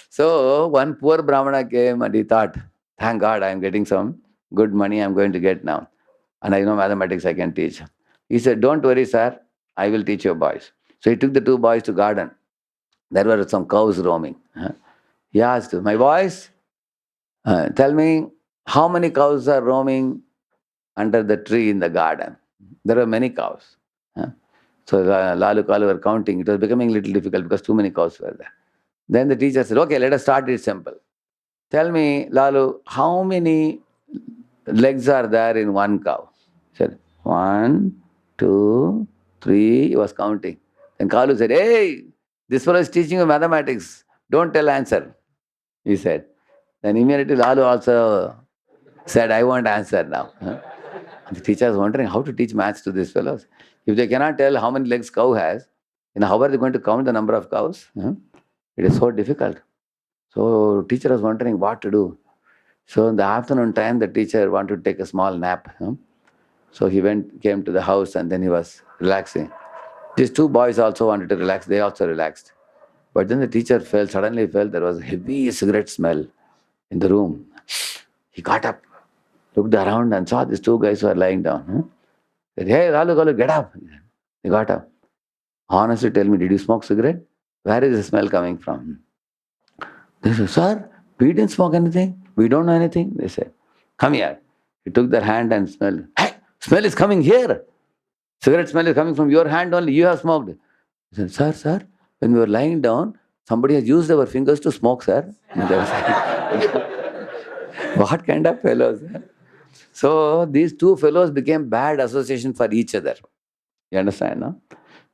So one poor Brahmana came and he thought, thank God I'm getting some good money I'm going to get now. And I know mathematics I can teach. He said, don't worry, sir, I will teach your boys. So he took the two boys to garden. There were some cows roaming. He asked, my boys, tell me how many cows are roaming under the tree in the garden. There were many cows. So Lalu Kalu were counting. It was becoming a little difficult because too many cows were there. Then the teacher said, okay, let us start it simple. Tell me, Lalu, how many legs are there in one cow? He said, 1, 2, 3. He was counting. Then Kalu said, hey, this fellow is teaching you mathematics. Don't tell answer, he said. Then immediately Lalu also said, I want answer now. The teacher was wondering how to teach maths to these fellows. If they cannot tell how many legs cow has, how are they going to count the number of cows? It is so difficult. So teacher was wondering what to do. So in the afternoon time, the teacher wanted to take a small nap. So he came to the house and then he was relaxing. These two boys also wanted to relax. They also relaxed. But then the teacher suddenly felt there was a heavy cigarette smell in the room. He got up, looked around and saw these two guys who were lying down. Said, hey, Lalu, get up. They got up. Honestly, tell me, did you smoke cigarette? Where is the smell coming from? They said, sir, we didn't smoke anything. We don't know anything. They said, come here. He took their hand and smelled. Hey, smell is coming here. Cigarette smell is coming from your hand only. You have smoked. He said, sir, when we were lying down, somebody has used our fingers to smoke, sir. What kind of fellows? So these two fellows became bad association for each other. You understand, no?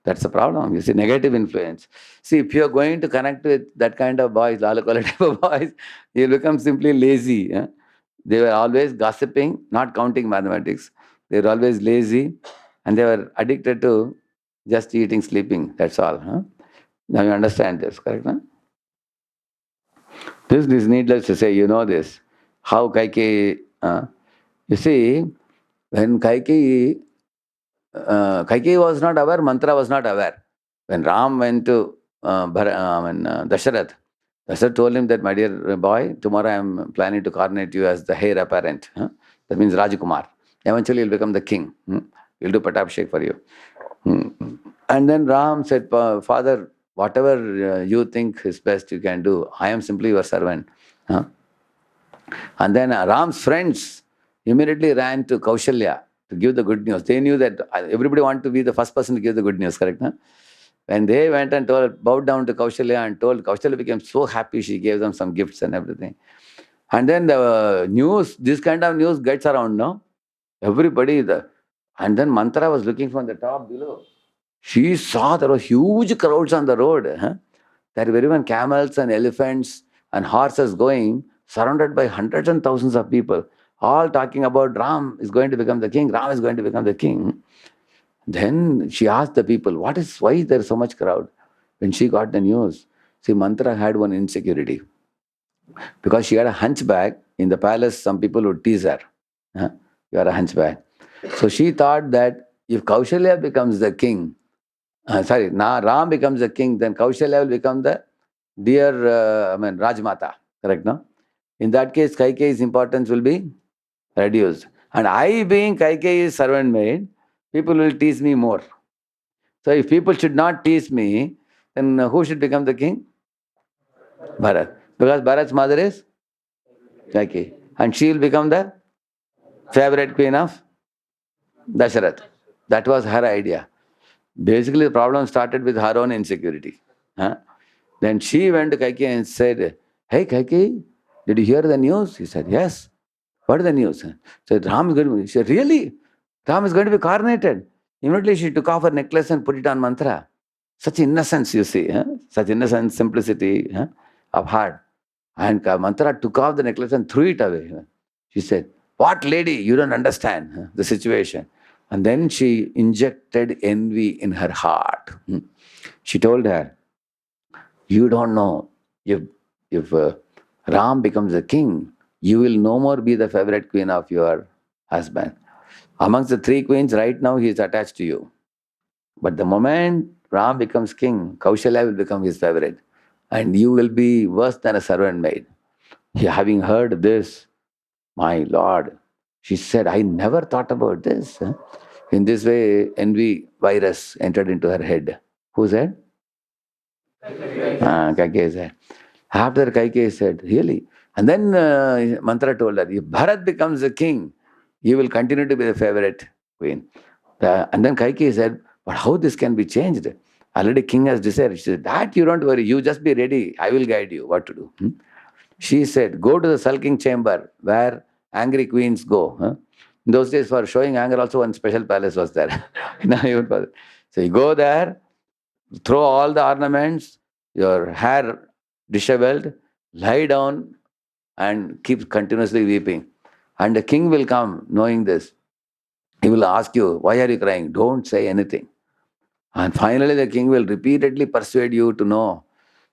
That's the problem. You see, negative influence. See, if you're going to connect with that kind of boys, Lalakala type of boys, you become simply lazy. They were always gossiping, not counting mathematics. They were always lazy and they were addicted to just eating, sleeping. That's all. Now you understand this, correct? No? This is needless to say, you know this. How Kaikeyi, you see, when Kaikeyi was not aware, Mantra was not aware. When Ram went to Dasharath, Dasharath told him that, my dear boy, tomorrow I am planning to coronate you as the heir apparent. That means Rajakumar. Eventually you'll become the king. We'll do Patapshek for you. And then Ram said, Father, whatever you think is best you can do. I am simply your servant. And then Ram's friends immediately ran to Kaushalya to give the good news. They knew that everybody wanted to be the first person to give the good news, correct? When they went and bowed down to Kaushalya and told, Kaushalya became so happy, she gave them some gifts and everything. And then the news, this kind of news gets around, no? Everybody, and then Mantra was looking from the top below. She saw there were huge crowds on the road. There were even camels and elephants and horses going, surrounded by hundreds and thousands of people, all talking about Ram is going to become the king, Ram is going to become the king. Then she asked the people, why is there so much crowd? When she got the news, see, Mantra had one insecurity. Because she had a hunchback, in the palace, some people would tease her. You are a hunchback. So she thought that if Kaushalya becomes the king, Ram becomes the king, then Kaushalya will become the dear, Rajmata. Correct, no? In that case, Kaikeyi's importance will be reduced. And I, being Kaikeyi's servant maid, people will tease me more. So if people should not tease me, then who should become the king? Bharat. Because Bharat's mother is Kaikeyi. And she will become the favorite queen of Dasharath. That was her idea. Basically, the problem started with her own insecurity. Then she went to Kaikeyi and said, hey Kaikeyi, did you hear the news? He said, yes. What is the news? She said, Ram is going to be. She said, really? Ram is going to be coronated. Immediately she took off her necklace and put it on Mantra. Such innocence, you see. Such innocence, simplicity of heart. And Mantra took off the necklace and threw it away. She said, what lady? You don't understand the situation. And then she injected envy in her heart. She told her, you don't know if Ram becomes a king, you will no more be the favorite queen of your husband. Amongst the three queens, right now he is attached to you. But the moment Ram becomes king, Kaushalya will become his favorite. And you will be worse than a servant maid. Having heard this, my lord, she said, I never thought about this. In this way, envy virus entered into her head. Who said? Kaikeyi said. After Kaikeyi said, really? And then Mantra told her, if Bharat becomes the king, you will continue to be the favorite queen. And then Kaikeyi said, but how this can be changed? Already king has decided. She said, that you don't worry, you just be ready. I will guide you what to do. She said, go to the sulking chamber where angry queens go. In those days, for showing anger, also one special palace was there. So you go there, throw all the ornaments, your hair disheveled, lie down and keep continuously weeping. And the king will come knowing this. He will ask you, why are you crying? Don't say anything. And finally, the king will repeatedly persuade you to know.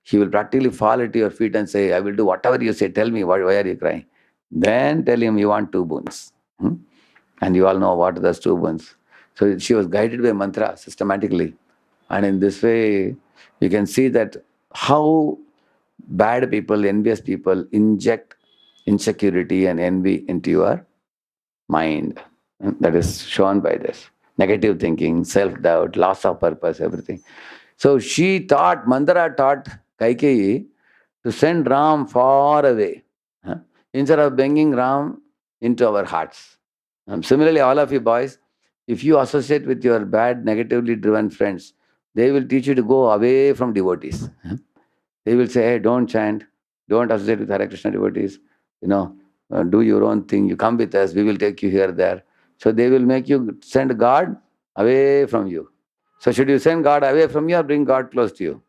He will practically fall at your feet and say, I will do whatever you say. Tell me, why are you crying? Then tell him you want two boons. And you all know what are those two boons. So she was guided by mantra systematically. And in this way, you can see that how bad people, envious people inject insecurity and envy into your mind. That is shown by this. Negative thinking, self-doubt, loss of purpose, everything. So she taught, Mandara taught Kaikeyi to send Ram far away, instead of bringing Ram into our hearts. Similarly, all of you boys, if you associate with your bad, negatively driven friends, they will teach you to go away from devotees. They will say, hey, don't chant, don't associate with Hare Krishna devotees, do your own thing, you come with us, we will take you here, there. So they will make you send God away from you. So should you send God away from you or bring God close to you?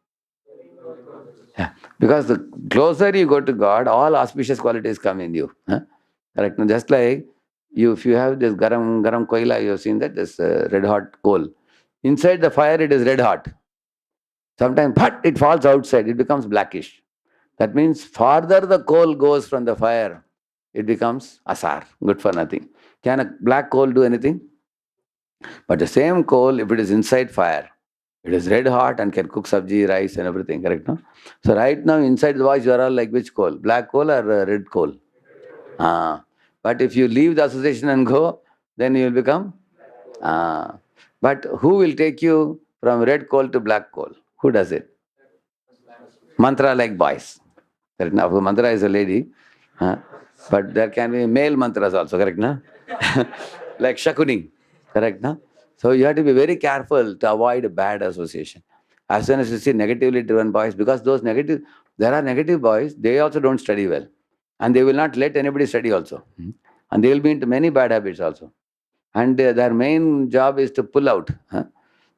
Yeah. Because the closer you go to God, all auspicious qualities come in you. Correct? Now, just like if you have this garam koila, you have seen that, this red hot coal. Inside the fire, it is red hot. Sometimes, but it falls outside, it becomes blackish. That means farther the coal goes from the fire, it becomes asar, good for nothing. Can a black coal do anything? But the same coal, if it is inside fire, it is red hot and can cook sabji, rice and everything, correct? No? So right now inside the voice, you are all like which coal? Black coal or red coal? But if you leave the association and go, then you will become... But who will take you from red coal to black coal? Who does it? Mantra like boys. Correct? Now, mantra is a lady, but there can be male mantras also, correct? No? Like Shakuni, correct? No? So you have to be very careful to avoid bad association. As soon as you see negatively driven boys, because there are negative boys, they also don't study well. And they will not let anybody study also. And they will be into many bad habits also. And their main job is to pull out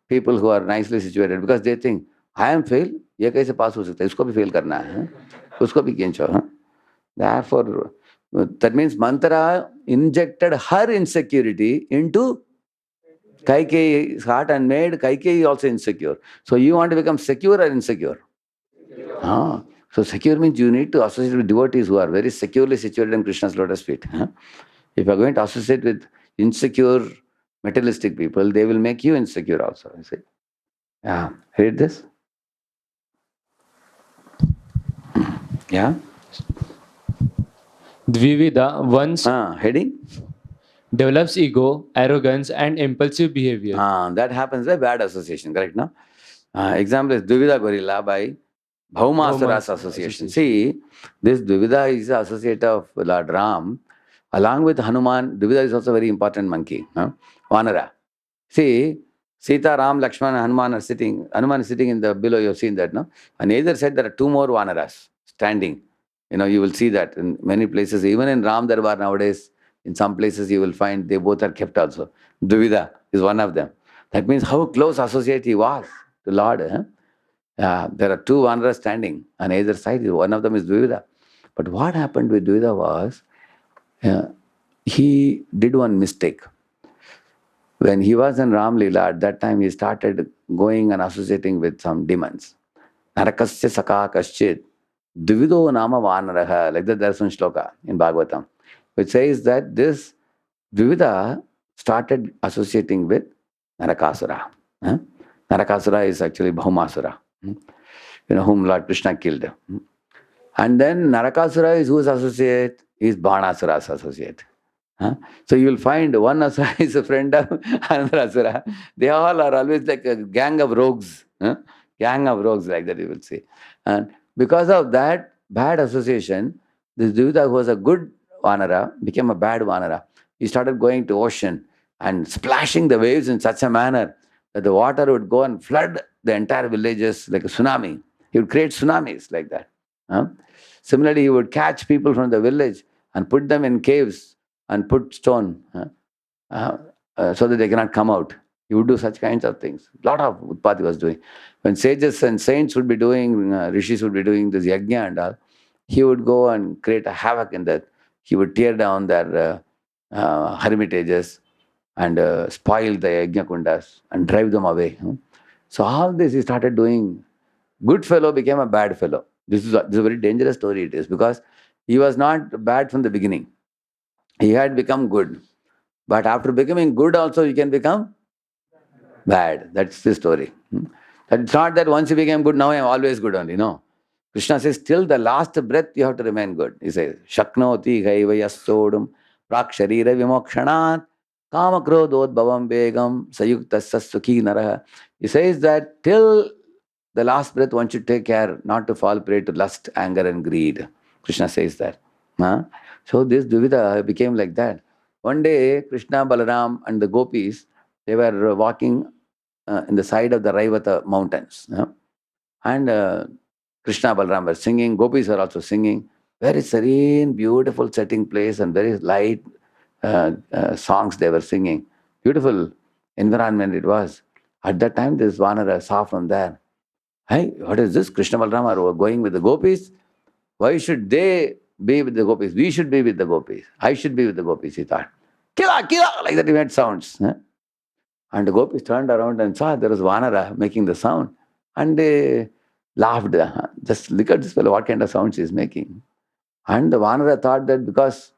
people who are nicely situated, because they think, I am fail, ये कैसे पास हो सकता है, इसको भी fail करना है, उसको भी खींचो. Therefore, that means mantra injected her insecurity into Kaikeyi's heart and made Kaikeyi also insecure. So you want to become secure or insecure? So secure means you need to associate with devotees who are very securely situated in Krishna's lotus feet. If you are going to associate with insecure, materialistic people, they will make you insecure also. You see? Yeah. Read this. Yeah. Dvivida once Heading. develops ego, arrogance, and impulsive behavior. That happens by bad association, correct? No? Example is Dvivida Gorilla by Bhaumasura's association. See, this Dvivida is the associate of Lord Ram. Along with Hanuman, Dvivida is also a very important monkey. Vanara. See, Sita, Ram, Lakshmana, Hanuman are sitting. Hanuman is sitting in the below, you have seen that, no? On either side, there are two more Vanaras standing. You will see that in many places. Even in Ram Darbar nowadays, in some places you will find they both are kept also. Dvivida is one of them. That means how close associate he was to Lord. There are two Vanaras standing on either side. One of them is Dvivida. But what happened with Dvivida was, he did one mistake. When he was in Ram Leela, at that time he started going and associating with some demons. Narakasya saka kaschit Dvivido nama vanaraha, like that there's one shloka in Bhagavatam, which says that this Dvivida started associating with Narakasura. Huh? Narakasura is actually Bhaumasura, whom Lord Krishna killed. And then Narakasura is whose associate? Is Banasura's associate. Huh? So you will find one Asura is a friend of another Asura. They all are always like a gang of rogues. Huh? Gang of rogues, like that you will see. And because of that bad association, this Dvivida, who was a good Vanara, became a bad Vanara. He started going to ocean and splashing the waves in such a manner that the water would go and flood the entire villages like a tsunami. He would create tsunamis like that. Huh? Similarly, he would catch people from the village and put them in caves and put stone so that they cannot come out. He would do such kinds of things. A lot of Utpati was doing. When sages and saints would be doing, rishis would be doing this yajna and all, he would go and create a havoc in that. He would tear down their hermitages and spoil the yajna kundas and drive them away. So all this he started doing. Good fellow became a bad fellow. This is a very dangerous story it is, because he was not bad from the beginning. He had become good. But after becoming good also, he can become bad. That's the story. It's not that once you became good, now I am always good only. No. Krishna says, till the last breath, you have to remain good. He says, Shaknoti gaivayasodum praksharira vimokshanat kama krododbhavam begam sayuktasya sukhi naraha. He says that till the last breath, one should take care not to fall prey to lust, anger, and greed. Krishna says that. So this Dvivida became like that. One day, Krishna, Balaram, and the gopis, they were walking in the side of the Raivata mountains. And Krishna, Balaram were singing. Gopis were also singing. Very serene, beautiful setting place and very light songs they were singing. Beautiful environment it was. At that time, this Vanara saw from there, hey, what is this? Krishna Balaram are going with the gopis. Why should they be with the gopis? We should be with the gopis. I should be with the gopis, he thought. Kila, kila, like that he made sounds. And the gopis turned around and saw there was Vanara making the sound. And they laughed. Just look at this fellow, what kind of sounds he's making. And the Vanara thought that because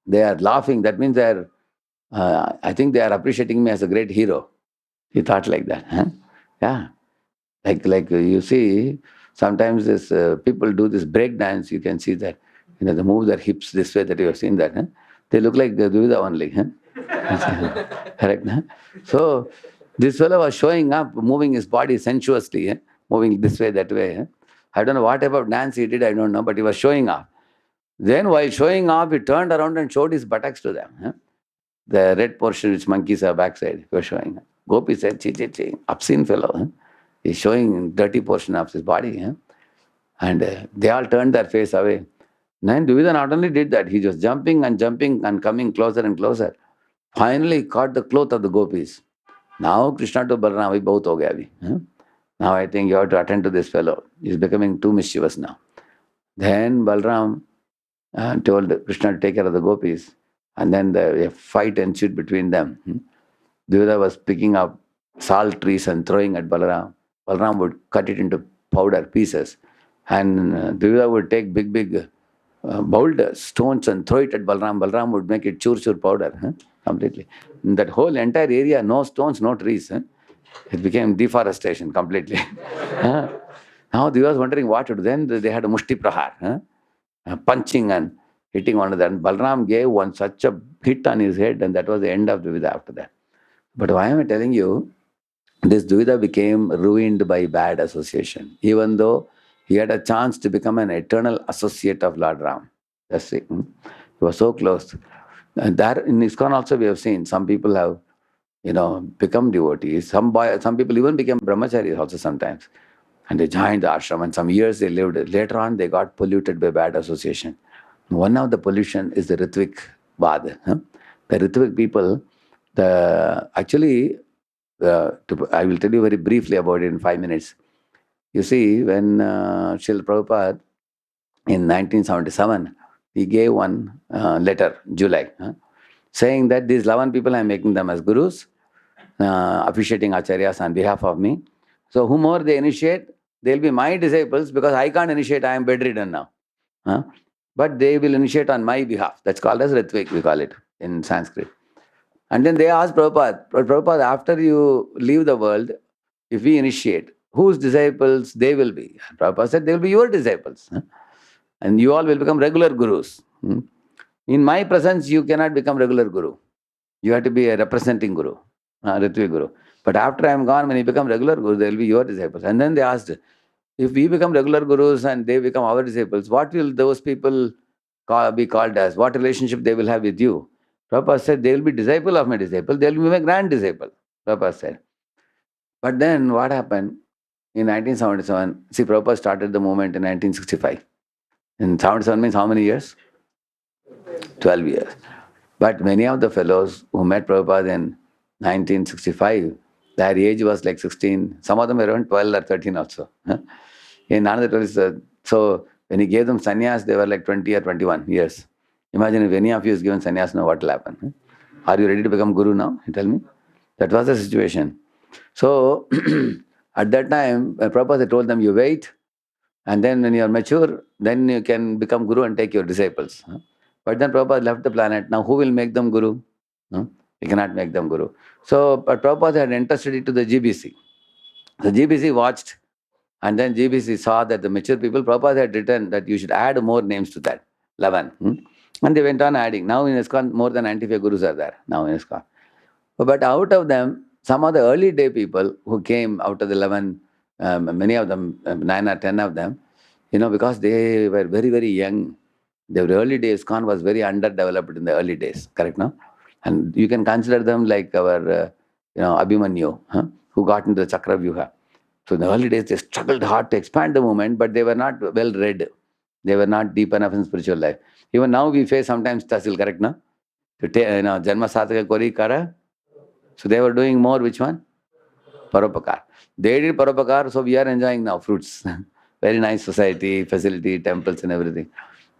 they are laughing, that means they are, I think they are appreciating me as a great hero. He thought like that. Yeah. Like you see, sometimes this people do this break dance. You can see that, they move their hips this way. That you have seen that. They look like they do the only. Correct. So this fellow was showing up, moving his body sensuously, moving this way, that way. I don't know what about dance he did. I don't know, but he was showing off. Then while showing off, he turned around and showed his buttocks to them. The red portion which monkeys have backside, he was showing. Gopi said, "Chi, chi, chi, obscene fellow." He's showing dirty portion of his body. And they all turned their face away. Then Dvivida not only did that, he was jumping and coming closer and closer. Finally caught the cloth of the gopis. Now Krishna to Balaram, we both ho gaya abhi. Now I think you have to attend to this fellow. He's becoming too mischievous now. Then Balaram told Krishna to take care of the gopis. And then a fight ensued between them. Dvivida was picking up salt trees and throwing at Balaram. Balaram would cut it into powder pieces. And Dvivida would take big boulders, stones, and throw it at Balaram. Balaram would make it chur powder completely. In that whole entire area, no stones, no trees. It became deforestation completely. Now Dvivida was wondering what to do. Then they had a mushti prahar, punching and hitting one another. And Balaram gave one such a hit on his head, and that was the end of Dvivida after that. But why am I telling you? This Dvivida became ruined by bad association, even though he had a chance to become an eternal associate of Lord Ram. That's it. He was so close. And there in ISKCON also we have seen some people have, become devotees. Some people even became brahmacharis also sometimes. And they joined the ashram, and some years they lived. Later on, they got polluted by bad association. One of the pollution is the Ritvik Vad. The Ritvik people, actually, I will tell you very briefly about it in 5 minutes. You see, when Srila Prabhupada in 1977, he gave one letter, July, saying that these 11 people, I am making them as gurus, officiating acharyas on behalf of me. So whomever they initiate, they'll be my disciples because I can't initiate, I am bedridden now. Huh? But they will initiate on my behalf. That's called as Ritvik, we call it in Sanskrit. And then they asked Prabhupada, Prabhupada, after you leave the world, if we initiate, whose disciples they will be? And Prabhupada said, they will be your disciples. Huh? And you all will become regular gurus. In my presence, you cannot become regular guru. You have to be a representing guru, Ritvik guru. But after I am gone, when you become regular guru, they will be your disciples. And then they asked, if we become regular gurus and they become our disciples, what will those people be called as? What relationship they will have with you? Prabhupada said, they will be disciple of my disciple. They will be my grand disciple, Prabhupada said. But then what happened? In 1977, see, Prabhupada started the movement in 1965. And 77 means how many years? 12 years. But many of the fellows who met Prabhupada in 1965, their age was like 16. Some of them were around 12 or 13 also. In another 12, so when he gave them sannyas, they were like 20 or 21 years. Imagine if any of you is given sannyas now, what will happen? Are you ready to become guru now? You tell me. That was the situation. So at that time, Prabhupada told them, you wait, and then when you are mature, then you can become guru and take your disciples. But then Prabhupada left the planet. Now who will make them guru? No? You cannot make them guru. So but Prabhupada had entrusted it to the GBC. The GBC watched, and then GBC saw that the mature people, Prabhupada had written that you should add more names to that, 11. And they went on adding. Now in ISKCON, more than 95 gurus are there, now in ISKCON. But out of them, some of the early day people who came out of the 11, many of them, 9 or 10 of them, because they were very, very young. The early days, ISKCON was very underdeveloped in the early days, correct now? And you can consider them like our, Abhimanyu, who got into the Chakra Vyuha. So in the early days, they struggled hard to expand the movement, but they were not well read. They were not deep enough in spiritual life. Even now we face sometimes Tasil, correct now? To take, Janma Sataka Kori Kara. So they were doing more, which one? Paropakar. They did Paropakar, so we are enjoying now fruits. Very nice society, facility, temples and everything.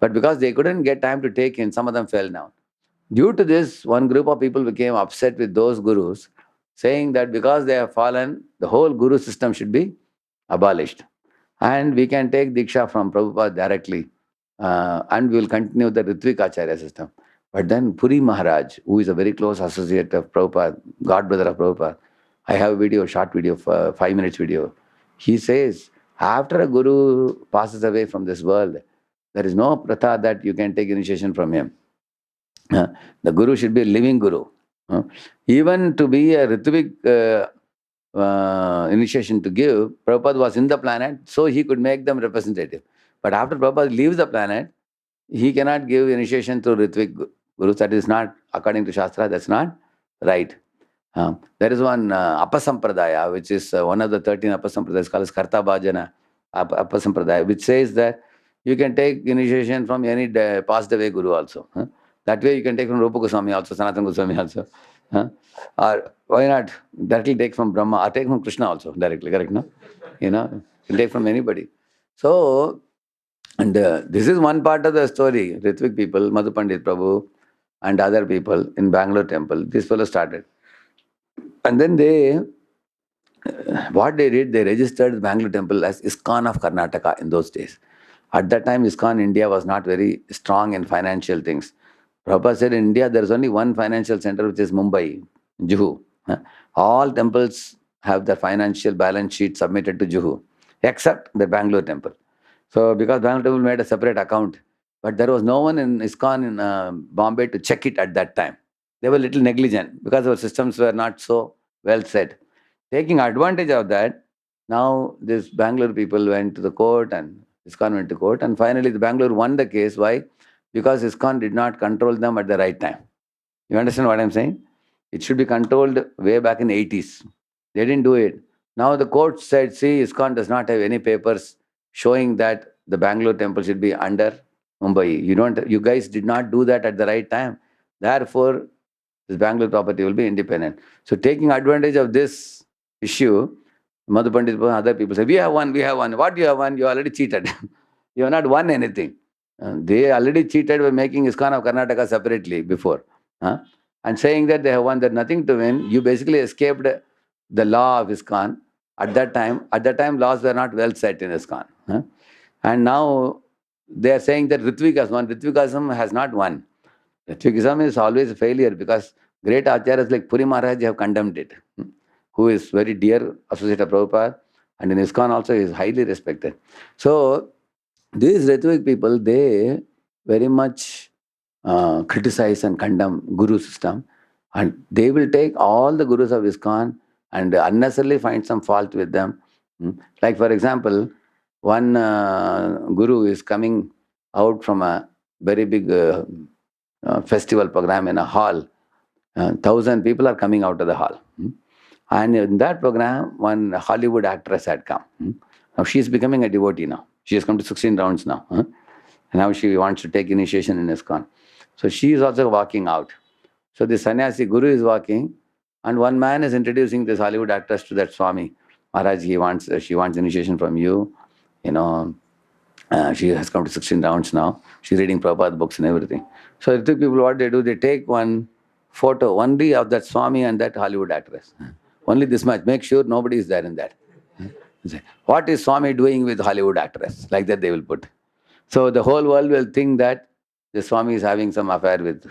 But because they couldn't get time to take in, some of them fell down. Due to this, one group of people became upset with those gurus, saying that because they have fallen, the whole guru system should be abolished. And we can take Diksha from Prabhupada directly, and we will continue the Ritvik Acharya system. But then Puri Maharaj, who is a very close associate of Prabhupada, god brother of Prabhupada, I have a video, short video, 5 minutes video. He says, after a guru passes away from this world, there is no pratha that you can take initiation from him. The guru should be a living guru. Even to be a Ritvik initiation to give, Prabhupada was in the planet, so he could make them representative. But after Prabhupada leaves the planet, he cannot give initiation through Ritvik gurus. That is not, according to Shastra, that's not right. There is one Apasampradaya, which is one of the 13 Apasampradayas called as Karta Bhajana Apasampradaya, which says that you can take initiation from any passed away guru also. That way you can take from Rupa Goswami also, Sanatana Goswami also. Or why not directly take from Brahma, or take from Krishna also directly, correct? No? You can take from anybody. So, and this is one part of the story. Ritvik people, Madhu Pandit Prabhu and other people in Bangalore temple, this fellow started. And then what they did, they registered Bangalore temple as ISKCON of Karnataka in those days. At that time, ISKCON India was not very strong in financial things. Prabhupada said in India, there is only one financial center, which is Mumbai, Juhu. All temples have their financial balance sheet submitted to Juhu, except the Bangalore temple. So because Bangalore temple made a separate account, but there was no one in ISKCON in Bombay to check it at that time. They were a little negligent because our systems were not so well set. Taking advantage of that, now these Bangalore people went to the court and ISKCON went to court, and finally the Bangalore won the case. Why? Because ISKCON did not control them at the right time. You understand what I'm saying? It should be controlled way back in the 80s. They didn't do it. Now the court said, see, ISKCON does not have any papers showing that the Bangalore temple should be under Mumbai. You guys did not do that at the right time. Therefore, this Bangalore property will be independent. So taking advantage of this issue, Madhu Pandit and other people say, we have won. What you have won? You already cheated. You have not won anything. They already cheated by making ISKCON of Karnataka separately before. And saying that they have won, there's nothing to win. You basically escaped the law of ISKCON. At that time, laws were not well set in ISKCON. And now they are saying that Ritvik has won. Ritvikism has not won. Ritvikism is always a failure because great acharyas like Puri Maharaj have condemned it, who is very dear associate of Prabhupada, and in ISKCON also is highly respected. So these Ritvik people, they very much criticize and condemn Guru system, and they will take all the Gurus of ISKCON and unnecessarily find some fault with them. Like for example, one Guru is coming out from a very big festival program in a hall. 1,000 people are coming out of the hall. And in that program, one Hollywood actress had come. Now she is becoming a devotee now. She has come to 16 rounds now. And now she wants to take initiation in ISKCON. So she is also walking out. So the sannyasi Guru is walking, and one man is introducing this Hollywood actress to that Swami. Maharaj, she wants initiation from you. You know, she has come to 16 rounds now. She's reading Prabhupada books and everything. So the people, what they do, they take one photo only of that Swami and that Hollywood actress. Only this much. Make sure nobody is there in that. What is Swami doing with Hollywood actress? Like that they will put. So the whole world will think that the Swami is having some affair with.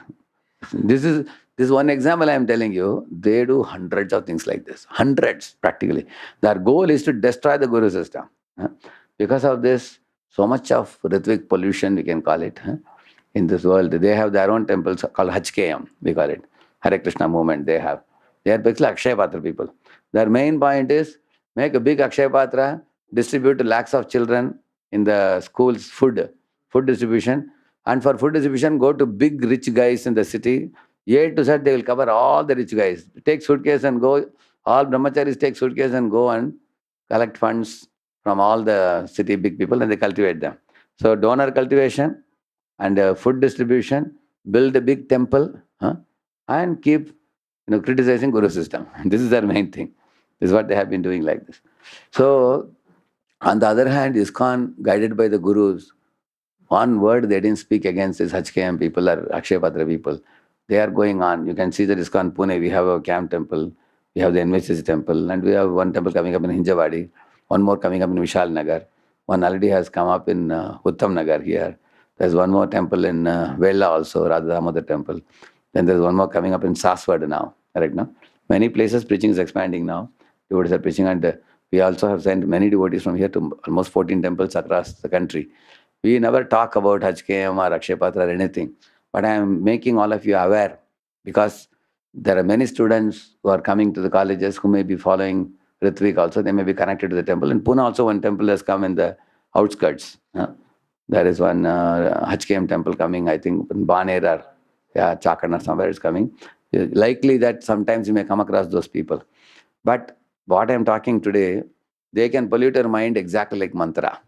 This is one example I am telling you. They do hundreds of things like this. Hundreds, practically. Their goal is to destroy the Guru system. Because of this, so much of Ritvik pollution, we can call it, in this world. They have their own temples called ISKCON, we call it. Hare Krishna movement they have. They are basically Akshaya Patra people. Their main point is make a big Akshaya Patra, distribute to lakhs of children in the schools food distribution. And for food distribution, go to big rich guys in the city. A to Z, they will cover all the rich guys. Take suitcase and go. All brahmacharis take suitcase and go and collect funds from all the city big people, and they cultivate them. So donor cultivation and food distribution, build a big temple, and keep criticizing Guru system. This is their main thing. This is what they have been doing like this. So on the other hand, ISKCON, guided by the Gurus, one word they didn't speak against is HKM people or Akshaya Patra people. They are going on. You can see that ISKCON Pune, we have a camp temple, we have the NVCC temple, and we have one temple coming up in Hinjawadi, one more coming up in Vishal Nagar. One already has come up in Uttam Nagar here. There's one more temple in Vella also, Radheshyamdas temple. Then there's one more coming up in Saswad now, correct now? Many places preaching is expanding now. Devotees are preaching, and we also have sent many devotees from here to almost 14 temples across the country. We never talk about HKM or Akshaya Patra or anything, but I am making all of you aware because there are many students who are coming to the colleges who may be following Ritvik also. They may be connected to the temple. In Pune also one temple has come in the outskirts. There is one HKM temple coming, I think, in Baner or Chakan or somewhere is coming. Likely that sometimes you may come across those people. But what I am talking today, they can pollute your mind exactly like mantra.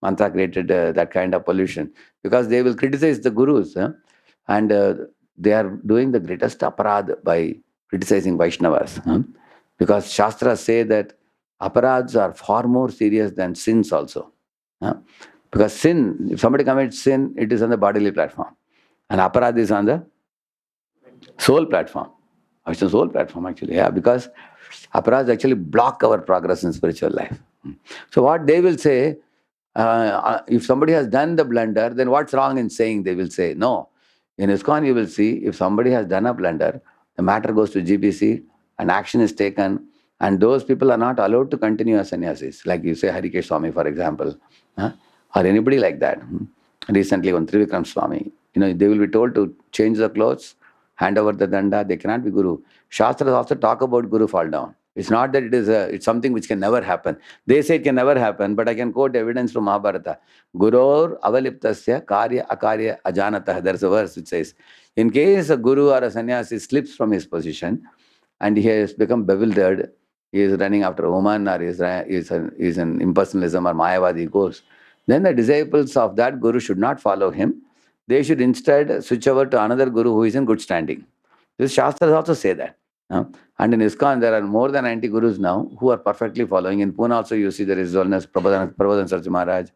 Mantra created that kind of pollution because they will criticize the Gurus and they are doing the greatest aparad by criticizing Vaishnavas. Because Shastras say that aparads are far more serious than sins also. Because sin, if somebody commits sin, it is on the bodily platform. And aparad is on the soul platform. It's a soul platform actually, because aparads actually block our progress in spiritual life. So what they will say, if somebody has done the blunder, then what's wrong in saying? They will say, no. In ISKCON, you will see, if somebody has done a blunder, the matter goes to GBC, and action is taken, and those people are not allowed to continue as sannyasis. Like you say, Hare Krishna Swami, for example, or anybody like that. Recently, one Trivikram Swami, they will be told to change the clothes, hand over the danda. They cannot be Guru. Shastras also talk about Guru fall down. It's not that it's something which can never happen. They say it can never happen, but I can quote evidence from Mahabharata. Gurur avaliptasya karya akarya ajanatah. There's a verse which says, in case a guru or a sannyasi slips from his position and he has become bewildered, he is running after a woman or he is an impersonalism or Mayavadi goes, then the disciples of that guru should not follow him. They should instead switch over to another guru who is in good standing. This Shastras also say that. And in ISKCON, there are more than 90 gurus now who are perfectly following. In Pune also, you see there is one as Prabodhan Sarji Maharaj,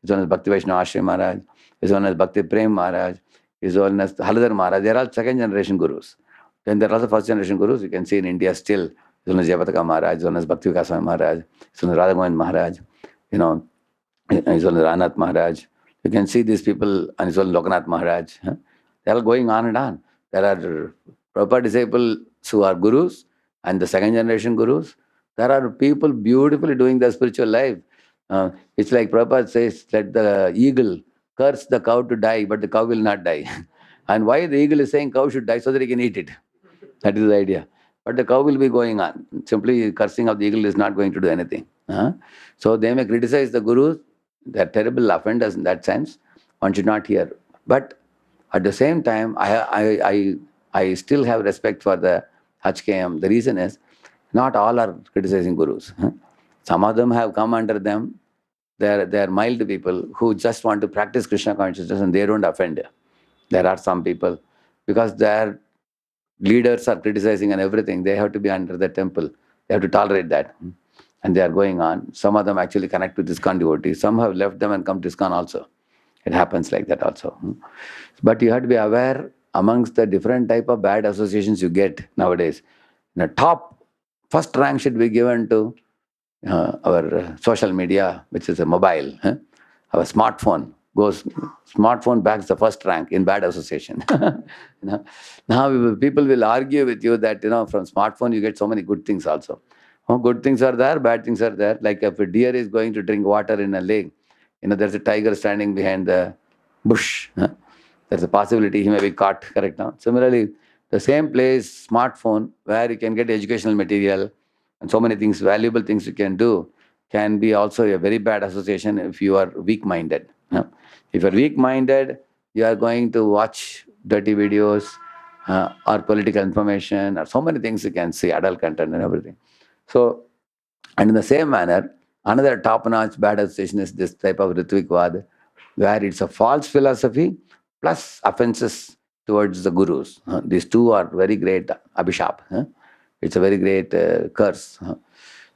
is one as Bhakti Vaishnava Ashray Maharaj, is one as Bhakti Prem Maharaj, is one as Haladhar Maharaj. They are all second generation gurus. Then there are also first generation gurus. You can see in India still He's known as Jayapataka Maharaj, he's known as Bhakti Vikasa Maharaj, he's known as Radha Govind Maharaj, he's known as Ranath Maharaj. You can see these people, and he's known as Lokanath Maharaj. They're all going on and on. There are proper disciples who are gurus, and the second generation gurus. There are people beautifully doing their spiritual life. It's like Prabhupada says, let the eagle curse the cow to die, but the cow will not die. And why the eagle is saying cow should die? So that he can eat it. That is the idea. But the cow will be going on. Simply cursing of the eagle is not going to do anything. So they may criticize the gurus. They are terrible offenders in that sense. One should not hear. But at the same time, I still have respect for the HKM. The reason is, not all are criticizing gurus. Some of them have come under them. They are mild people who just want to practice Krishna consciousness and they don't offend. There are some people, because their leaders are criticizing and everything, they have to be under the temple. They have to tolerate that. And they are going on. Some of them actually connect with ISKCON devotees. Some have left them and come to ISKCON also. It happens like that also. But you have to be aware amongst the different type of bad associations you get nowadays. The top first rank should be given to our social media, which is a mobile. Our smartphone backs the first rank in bad association. Now people will argue with you that from smartphone you get so many good things also. Good things are there, bad things are there. Like if a deer is going to drink water in a lake, there's a tiger standing behind the bush. There's a possibility he may be caught, correct now. Similarly, the same place, smartphone, where you can get educational material and so many things, valuable things you can do, can be also a very bad association if you are weak-minded. If you're weak-minded, you are going to watch dirty videos or political information or so many things you can see, adult content and everything. So, and in the same manner, another top-notch bad association is this type of Ritvikvad, where it's a false philosophy plus offenses towards the gurus. These two are very great abhishap. It's a very great curse.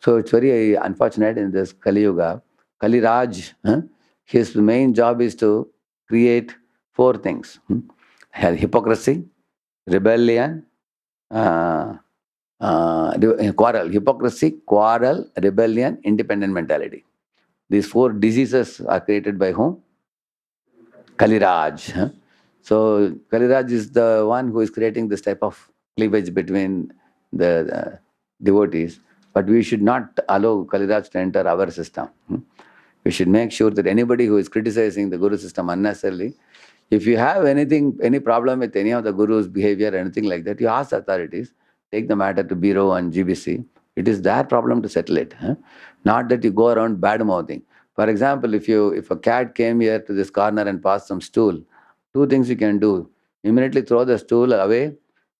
So it's very unfortunate in this Kali Yuga. Kali Raj, his main job is to create four things. Hypocrisy, rebellion, quarrel. Hypocrisy, quarrel, rebellion, independent mentality. These four diseases are created by whom? Kaliraj. So Kaliraj is the one who is creating this type of cleavage between the devotees. But we should not allow Kaliraj to enter our system. We should make sure that anybody who is criticizing the Guru system unnecessarily, if you have any problem with any of the Guru's behavior, anything like that, you ask the authorities, take the matter to Bureau and GBC. It is their problem to settle it. Not that you go around bad-mouthing. For example, if a cat came here to this corner and passed some stool, two things you can do. Immediately throw the stool away,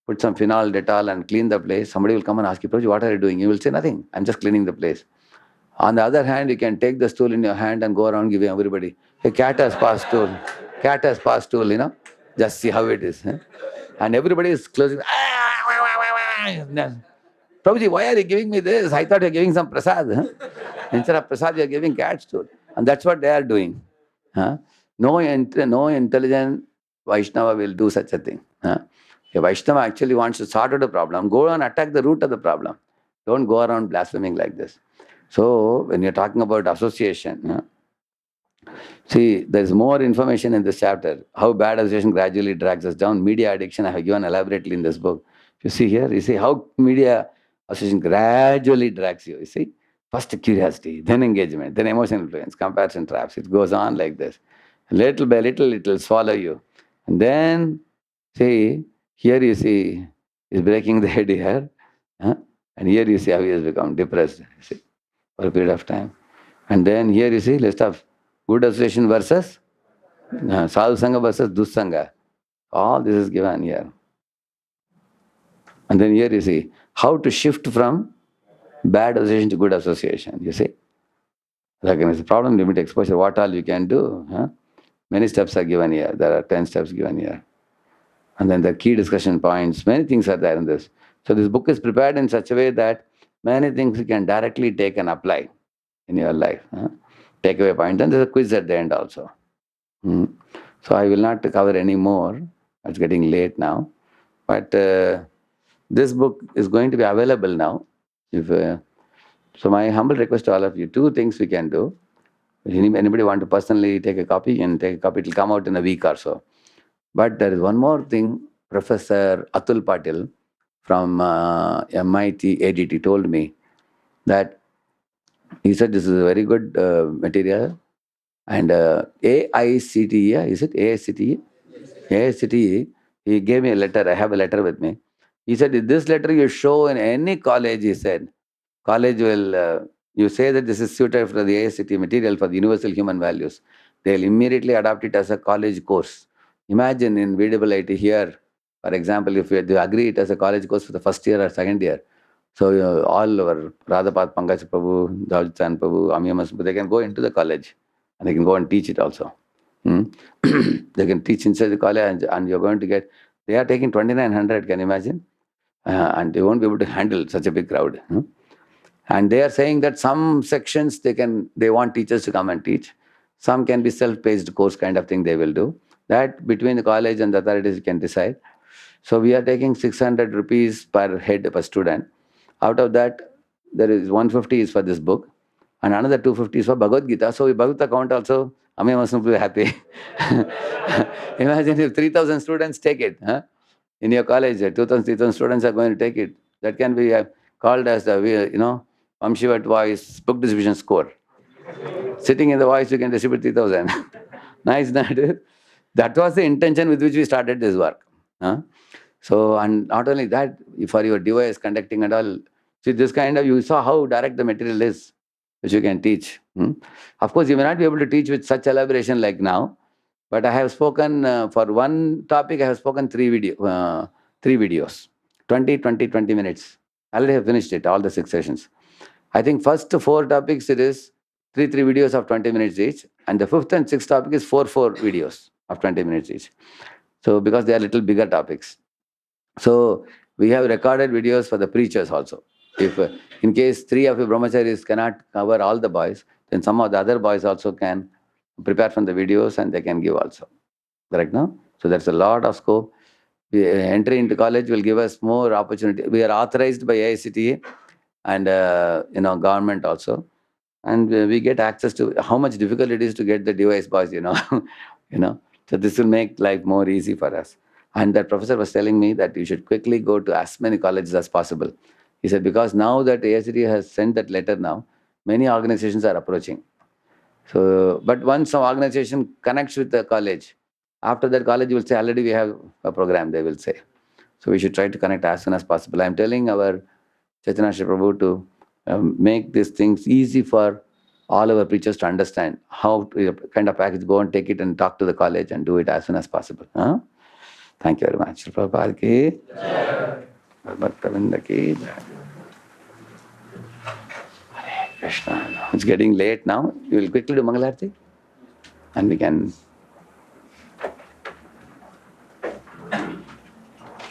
put some phenol, Dettol and clean the place. Somebody will come and ask you, Prabhuji, what are you doing? You will say, nothing. I'm just cleaning the place. On the other hand, you can take the stool in your hand and go around giving everybody, a cat has passed stool. Cat has passed stool, just see how it is. And everybody is closing. Prabhuji, why are you giving me this? I thought you're giving some prasad. Instead of prasad, you're giving cat stool. And that's what they are doing. No intelligent Vaishnava will do such a thing. A Vaishnava actually wants to sort out the problem. Go and attack the root of the problem. Don't go around blaspheming like this. So, when you're talking about association, see, there's more information in this chapter. How bad association gradually drags us down. Media addiction, I have given elaborately in this book. You see here, you see how media association gradually drags you. You see, first curiosity, then engagement, then emotional influence, comparison traps. It goes on like this. Little by little, it will swallow you. And then, see, here you see, he's breaking the head here. And here you see how he has become depressed, you see, for a period of time. And then here you see list of good association versus sadhu sangha versus dussanga. All this is given here. And then here you see how to shift from bad association to good association. You see, recognize the problem, limit exposure, what all you can do. Many steps are given here. There are 10 steps given here. And then the key discussion points, many things are there in this. So this book is prepared in such a way that many things you can directly take and apply in your life. Takeaway point. And there's a quiz at the end also. So I will not cover any more. It's getting late now. But this book is going to be available now If so, my humble request to all of you: two things we can do. If anybody want to personally take a copy, and take a copy. It will come out in a week or so. But there is one more thing. Professor Atul Patil from MIT ADT told me that he said this is a very good material, and AICTE, is it AICTE? AICTE, he gave me a letter. I have a letter with me. He said, if this letter you show in any college, he said, college will, you say that this is suited for the AICTE material for the universal human values. They'll immediately adopt it as a college course. Imagine in VIIT here, for example, if they agree it as a college course for the first year or second year. So all our Radhapat Pankaj Prabhu, Jajchan Prabhu, Amiyamas, they can go into the college and they can go and teach it also. They can teach inside the college, and you're going to get, they are taking 2,900, can you imagine? And they won't be able to handle such a big crowd. And they are saying that some sections they want teachers to come and teach. Some can be self-paced course kind of thing they will do. That between the college and the authorities can decide. So we are taking 600 rupees per head per student. Out of that, there is 150 is for this book, and another 250 is for Bhagavad Gita. So if Bhagavad account also, Ami must be happy. Imagine if 3,000 students take it. In your college, 2,000, 3,000 students are going to take it. That can be called as the, Amshivat voice book distribution score. Sitting in the voice, you can distribute 3,000. Nice, that. That was the intention with which we started this work. So, and not only that, for your device conducting and all, see this kind of, you saw how direct the material is, which you can teach. Of course, you may not be able to teach with such elaboration like now, but I have spoken, for one topic, I have spoken three videos, 20 minutes. I already have finished it, all the 6 sessions. I think first 4 topics, it is three videos of 20 minutes each, and the 5th and 6th topic is four videos of 20 minutes each. So, because they are little bigger topics. So, we have recorded videos for the preachers also. If in case 3 of you brahmacharis cannot cover all the boys, then some of the other boys also can prepare from the videos and they can give also. Correct, no? So there's a lot of scope. Entry into college will give us more opportunity. We are authorized by AICTE and government also, and we get access to how much difficult it is to get the device boys. So this will make life more easy for us. And that professor was telling me that you should quickly go to as many colleges as possible. He said, because now that AICTE has sent that letter now, many organizations are approaching. So, but once some organization connects with the college, after that college will say, already we have a program, they will say. So we should try to connect as soon as possible. I'm telling our Chaitanya Shri Prabhu to make these things easy for all our preachers to understand how to kind of package, go and take it and talk to the college and do it as soon as possible. Thank you very much. Shri Prabhupada ki Jai. Bhakta Vrinda ki Jai. Hare Krishna. It's getting late now. You will quickly do Mangalarti and we can